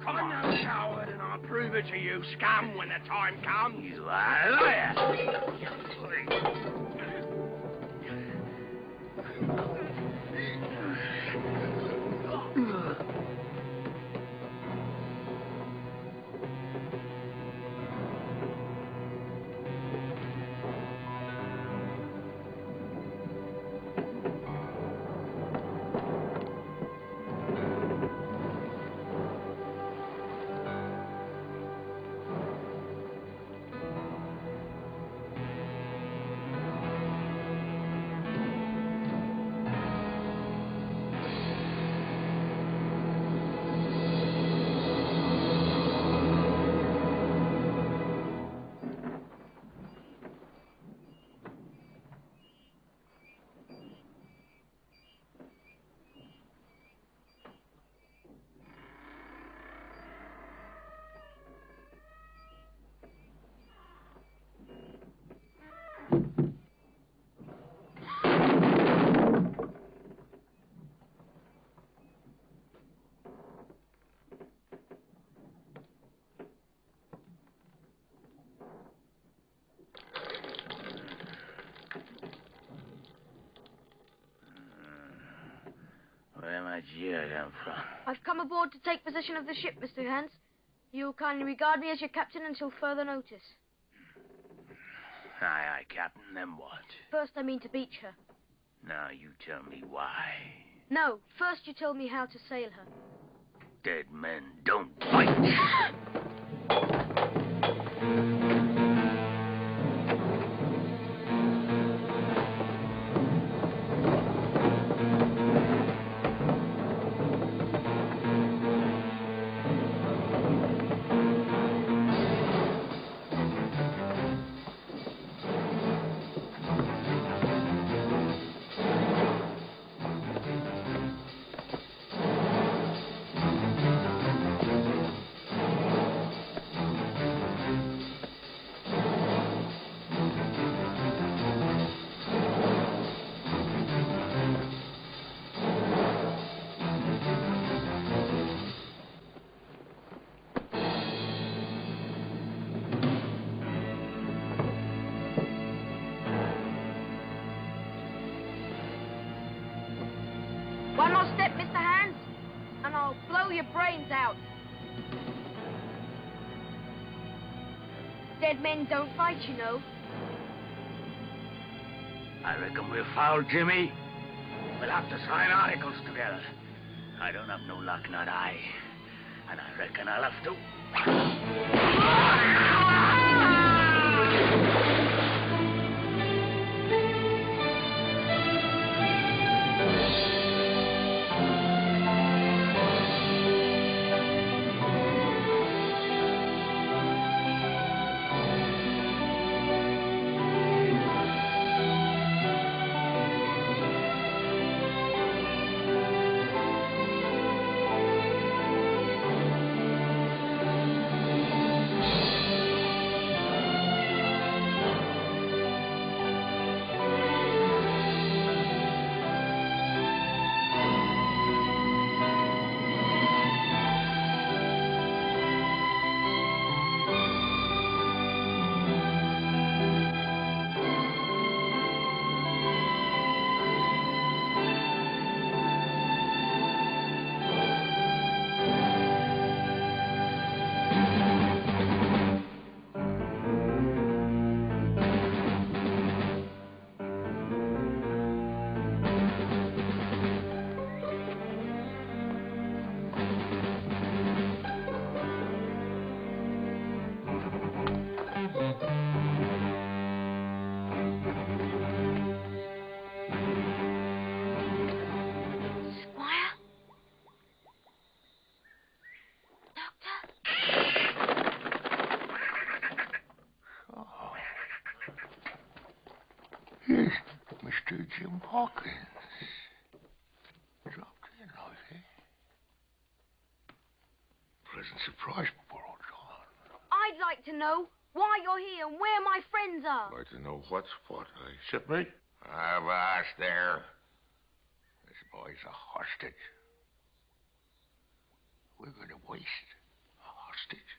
Come on now, coward, and I'll prove it to you, scum, when the time comes. You liar! Where'd you come from? I've come aboard to take possession of the ship, Mr. Hans. You'll kindly regard me as your captain until further notice. Aye, aye, Captain, then what? First, I mean to beach her. Now you tell me why. No, first you tell me how to sail her. Dead men don't fight. One more step, Mr. Hans, and I'll blow your brains out. Dead men don't fight, you know. I reckon we're foul, Jimmy. We'll have to sign articles together. I don't have no luck, not I. And I reckon I'll have to. Yes, Mr. Jim Hawkins. Dropped in, have you? Pleasant surprise, poor old John. I'd like to know why you're here and where my friends are. Like to know what's what, eh, shipmate? I've asked there. This boy's a hostage. We're going to waste a hostage.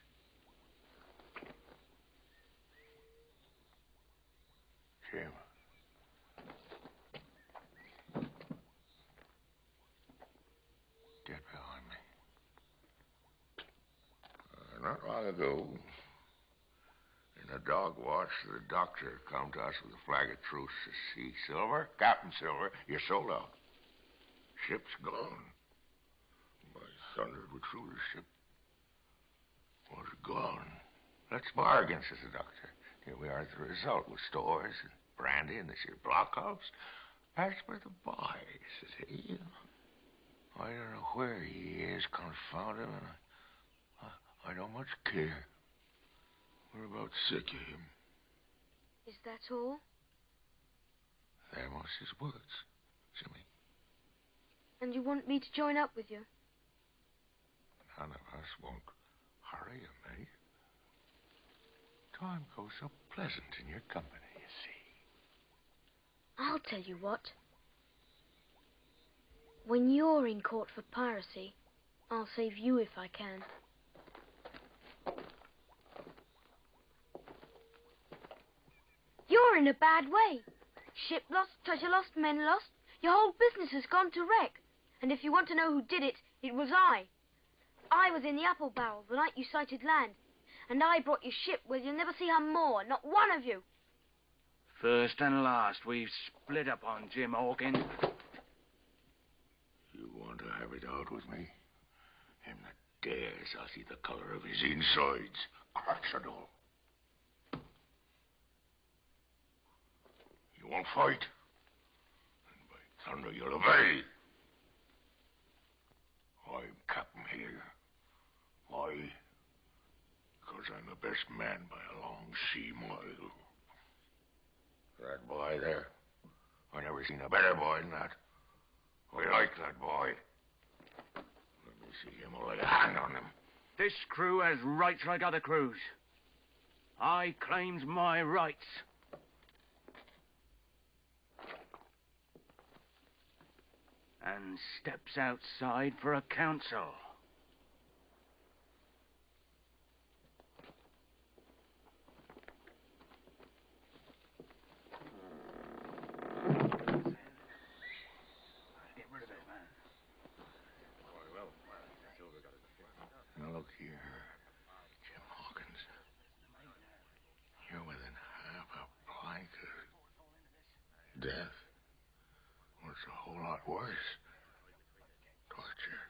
Jim. Dead behind me. Not long ago, in the dog watch, the doctor come to us with a flag of truce. Says, see, Silver, Captain Silver, you're sold out. Ship's gone. By thunder, we threw the ship. Was gone. Let's bargain, says the doctor. Here we are at the result with stores and brandy and this here blockhouse. That's where the buy, says he. I don't know where he is, confound him, and I don't much care. We're about sick of him. Is that all? Them was his words, Jimmy. And you want me to join up with you? None of us won't hurry you, mate. Time goes so pleasant in your company, you see. I'll tell you what. When you're in court for piracy, I'll save you if I can. You're in a bad way. Ship lost, treasure lost, men lost. Your whole business has gone to wreck. And if you want to know who did it, it was I. I was in the apple barrel the night you sighted land. And I brought your ship where you'll never see her more, not one of you. First and last, we've split up on Jim Hawkins. You want to have it out with me? Him that dares, I'll see the color of his insides. Cracks and all. You won't fight? And by thunder, you'll obey. I'm captain here. Why? Because I'm the best man by a long sea mile. That boy there, I never seen a better boy than that. I like that boy. Let me see him lay a hand on him. This crew has rights like other crews. I claims my rights. And steps outside for a council. Now look here, Jim Hawkins. You're within half a plank of death. What's a whole lot worse? Torture.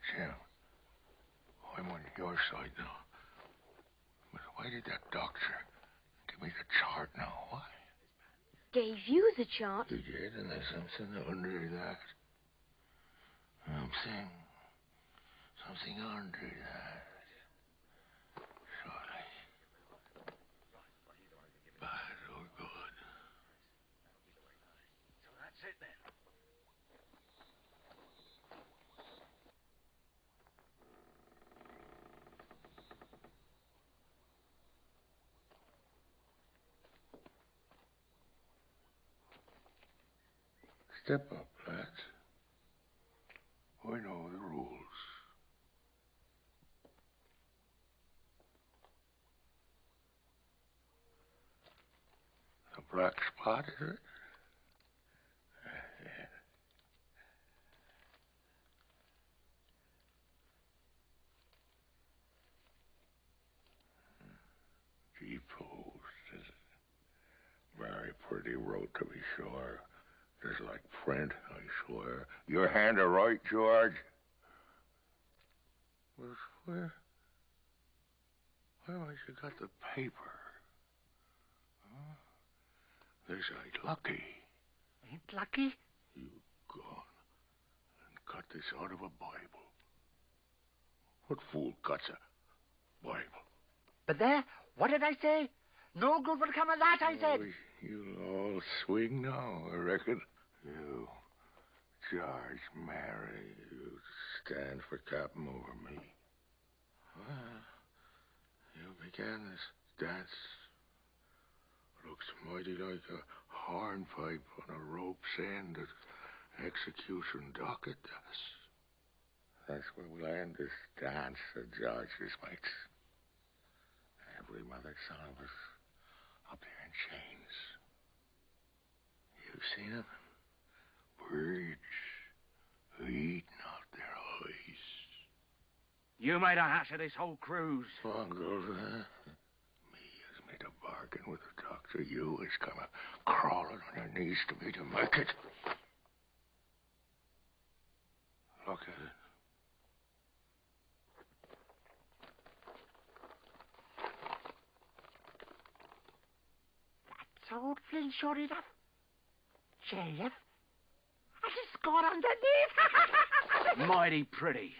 Jim, I'm on your side now. But why did that doctor give me the chart now? Why? Gave you the chart? He did, and there's something under that. Something under that. Surely. Bad or good. So that's it then. Step up, lads. We know the rules. The black spot, is it? Yeah. G-post, is it? Very pretty road, to be sure. Just like Flint, I swear. Your hand are right, George. Well, where has you got the paper? Huh? This ain't lucky. Ain't lucky? You gone and cut this out of a Bible. What fool cuts a Bible? But there, what did I say? No good will come of that, I said. You'll all swing now, I reckon. You, George Mary, you stand for captain over me. Well, you began this dance. Looks mighty like a hornpipe on a rope's end at execution docket does. That's where we'll end this dance, said George, this mates. Every mother's son of us up there in chains. You've seen them? Birds eating out their eyes. You made a hash of this whole cruise. Bungle, huh? Me has made a bargain with the doctor. You has come crawling on your knees to me to make it. Look at it. That's old Flint, sure enough. Sheriff. I just got underneath. Mighty pretty.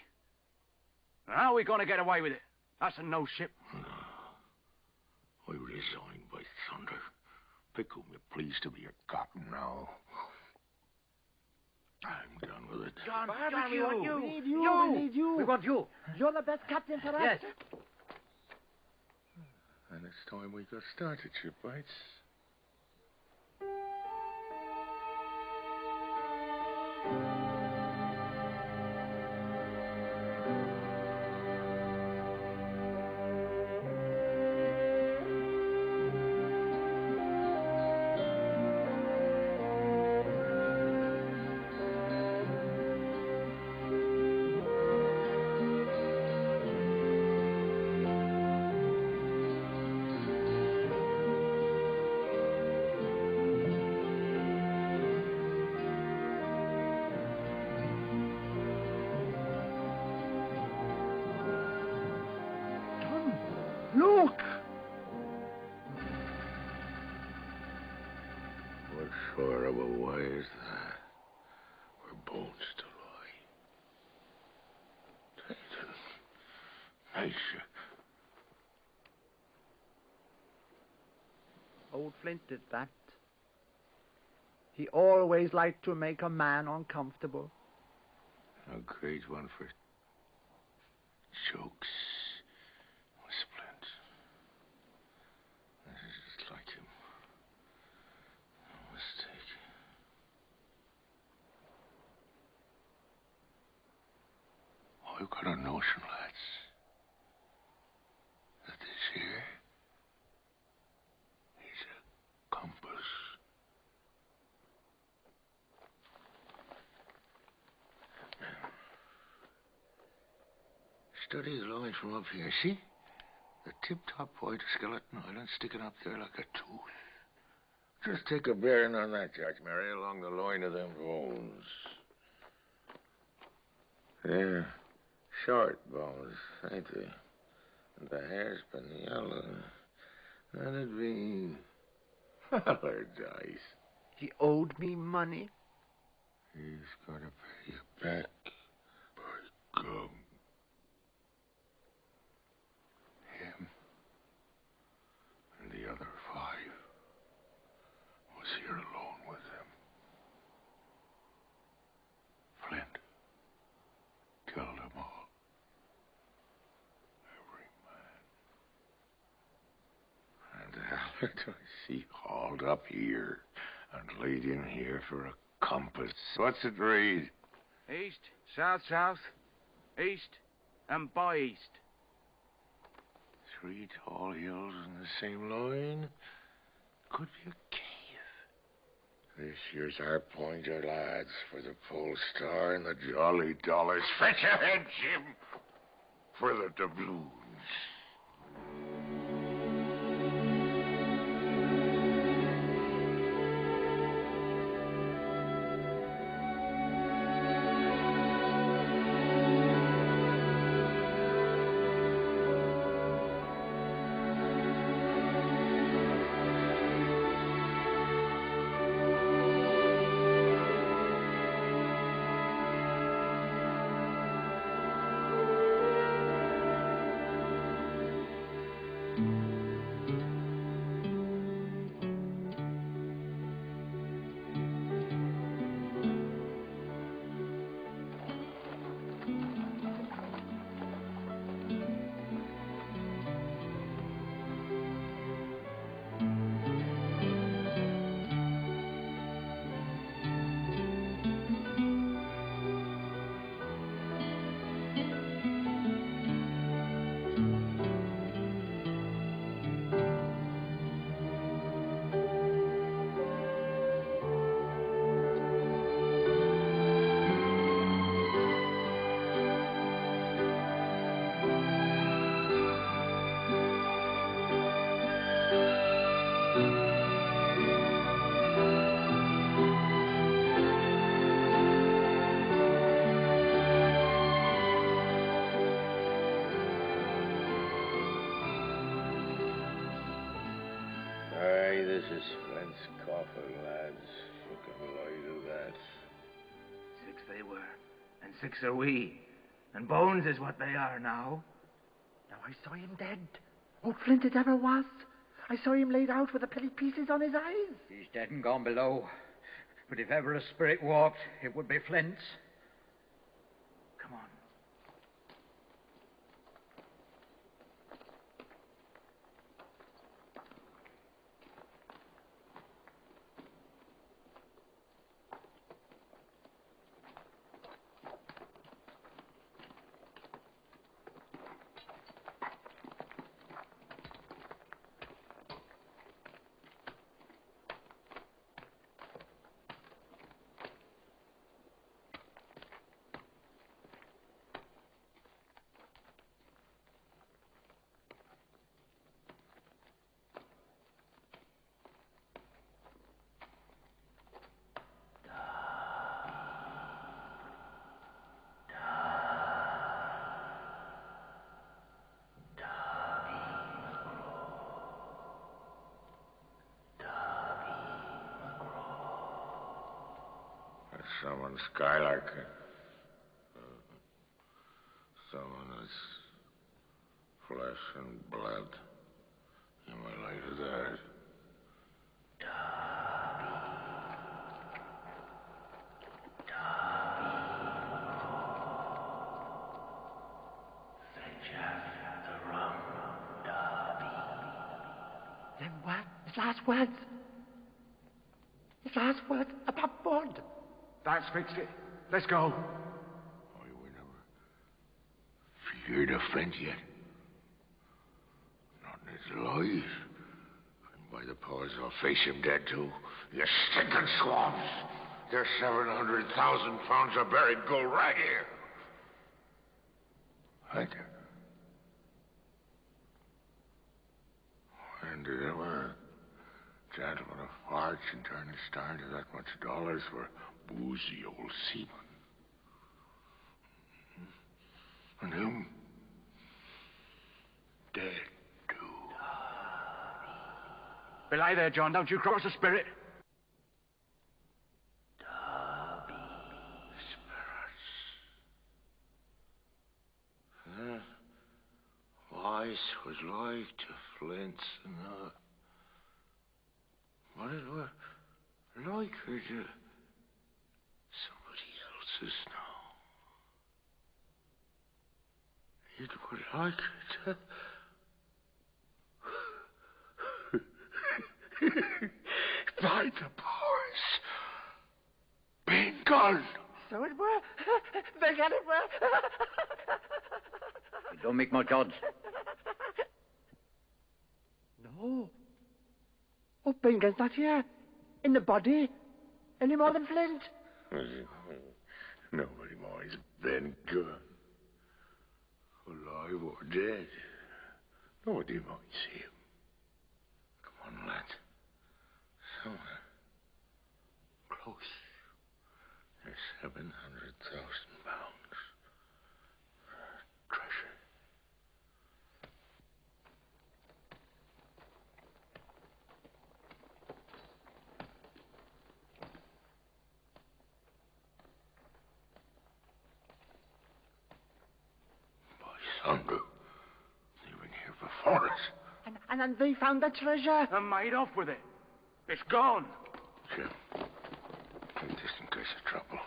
How are we going to get away with it? That's a no ship. I resign by thunder. Pick whom you please to be your captain now. I'm done with it. John, we want you. We need you. We need you. We want you. You're the best captain for us. Yes. And it's time we got started, shipmates. right. Old Flint did that. He always liked to make a man uncomfortable. A great one for jokes was Flint. This is just like him. No mistake. I've got a notion, lads, that this here is a compass. Study the lines from up here, see? The tip-top white skeleton island sticking up there like a tooth. Just take a bearing on that, Jack Mary, along the line of them bones. They're short bones, ain't they? And the Hispaniola, that'd be paradise. He owed me money. He's got to pay you back. By gum. Him and the other 5 was here alone with them. Flint killed them all. Every man. And Albert I see hauled up here and laid in here for a compass. What's it read? East, south, south, east, and by east. 3 tall hills in the same line? Could be a cave. This here's our pointer, lads, for the pole star and the jolly dollars. Fetch ahead, Jim, for the doubloons. This is Flint's coffin, lads. You can lie to that. 6 they were, and 6 are we. And bones is what they are now. Now I saw him dead. Old Flint it ever was. I saw him laid out with the penny pieces on his eyes. He's dead and gone below. But if ever a spirit walked, it would be Flint's. Come on. Someone skylarking. Someone is flesh and blood. You may later that. Then what? His last words. His last words about blood. That's fixed it. Let's go. Oh, we never feared a Flint yet. Not in his life. And by the powers, I'll face him dead too. You stinking swabs. There's 700,000 pounds of buried gold right here. Right there. When did ever a gentleman of fortune turn his star to that much dollars for a boozy old seaman? And him dead, too. Belay there, John. Don't you cross the spirit. Spirits. Voice was like to Flint's and but it were like her to somebody else's now. It were like her to by the powers being gone. So it were. They got it were. Don't make much odds. No. Oh, Bingham's not here. In the body. Any more than Flint. Nobody more is Ben gone. Alive or dead. Nobody might see him. Come on, lad. Somewhere. Close. There's 700,000 pounds. Treasure. Thunder. They've been here before us. And they found the treasure. And made off with it. It's gone. Jim, take this in case of trouble.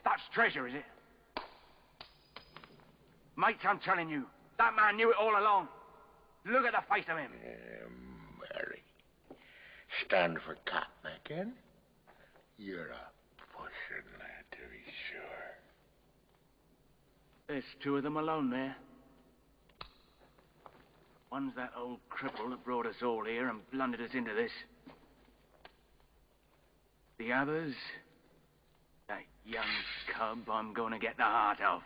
That's treasure, is it? Mates, I'm telling you, that man knew it all along. Look at the face of him. Mary. Stand for cotton again? You're a pushing lad, to be sure. There's two of them alone there. One's that old cripple that brought us all here and blundered us into this. The other's that young cub I'm going to get the heart of.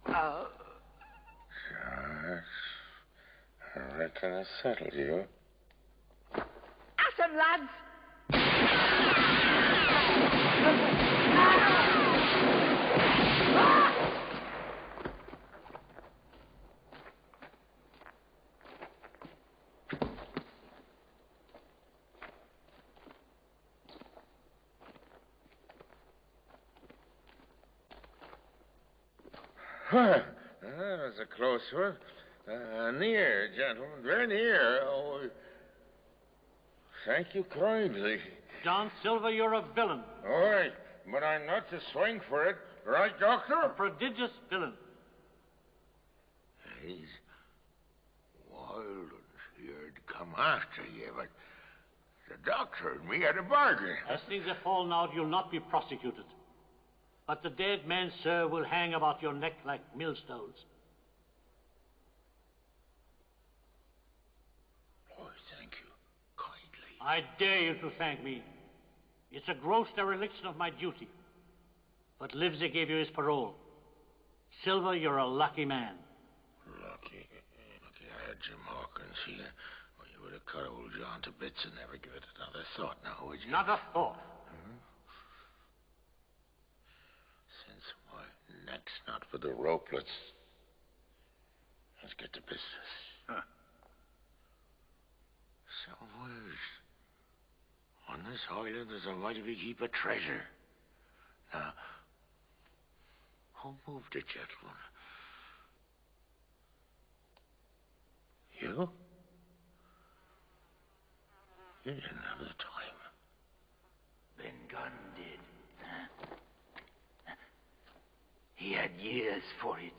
Yes. I reckon I settled you. At 'em, lads! That was a close one. Near, gentlemen, very near. Oh, thank you kindly. John Silver, you're a villain. All right, but I'm not to swing for it. Right, Doctor? A prodigious villain. He's wild and here to come after you, but the doctor and me had a bargain. As things have fallen out, you'll not be prosecuted. But the dead men, sir, will hang about your neck like millstones. Oh, thank you kindly. I dare you to thank me. It's a gross dereliction of my duty. But Livesey gave you his parole. Silver, you're a lucky man. Lucky I had Jim Hawkins here. Well, you would have cut old John to bits and never give it another thought now, would you? Not a thought. Since my neck's not for the rope, let's get to business. Huh. So where's this island there's a mighty big heap of treasure. Now, who moved it, gentlemen? You? You didn't have the time. Ben Gunn did. He had years for it.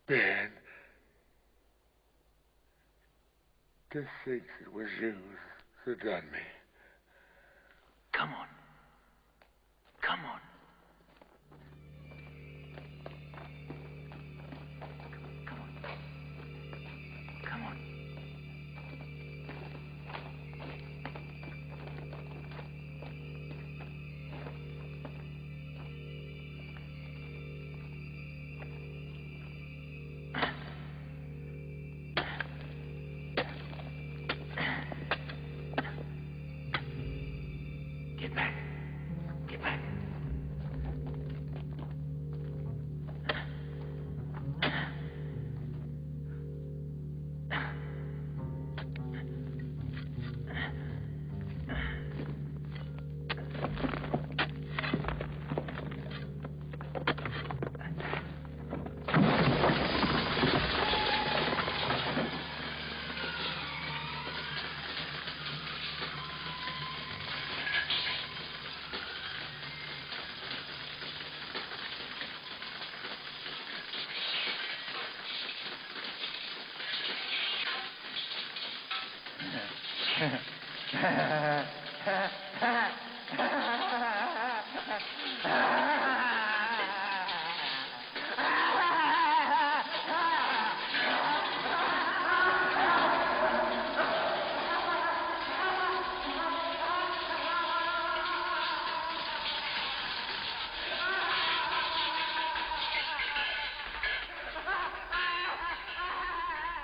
Ben, to think it was you that done me. Come on. Come on. Come on. Get back. Get back.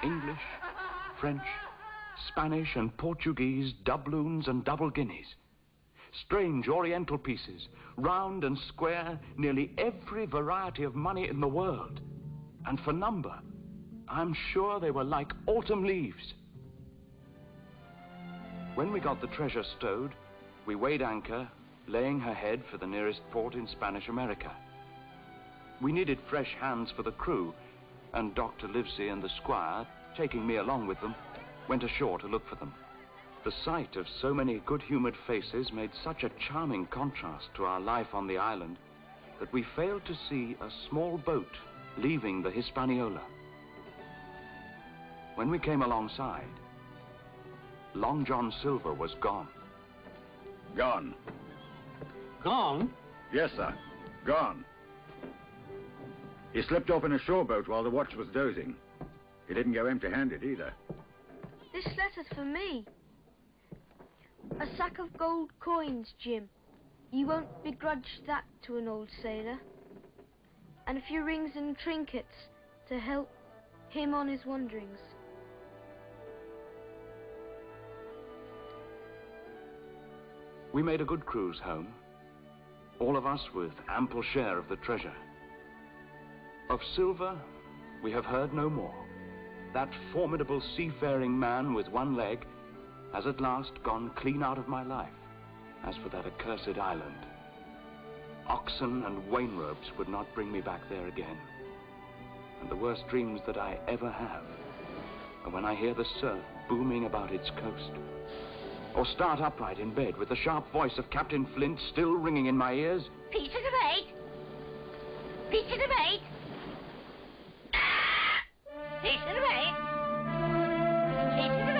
English, French, Spanish and Portuguese doubloons and double guineas. Strange oriental pieces, round and square, nearly every variety of money in the world. And for number, I'm sure they were like autumn leaves. When we got the treasure stowed, we weighed anchor, laying her head for the nearest port in Spanish America. We needed fresh hands for the crew, and Dr. Livesey and the squire, taking me along with them, went ashore to look for them. The sight of so many good-humored faces made such a charming contrast to our life on the island that we failed to see a small boat leaving the Hispaniola. When we came alongside, Long John Silver was gone. Gone. Gone? Yes, sir. Gone. He slipped off in a shore boat while the watch was dozing. He didn't go empty-handed either. This letter's for me. A sack of gold coins, Jim. You won't begrudge that to an old sailor. And a few rings and trinkets to help him on his wanderings. We made a good cruise home, all of us with ample share of the treasure. Of Silver, we have heard no more. That formidable seafaring man with one leg has at last gone clean out of my life. As for that accursed island, oxen and wain ropes would not bring me back there again. And the worst dreams that I ever have are when I hear the surf booming about its coast, or start upright in bed with the sharp voice of Captain Flint still ringing in my ears. Pieces of 8. Pieces of 8. Pieces of 8. Pieces of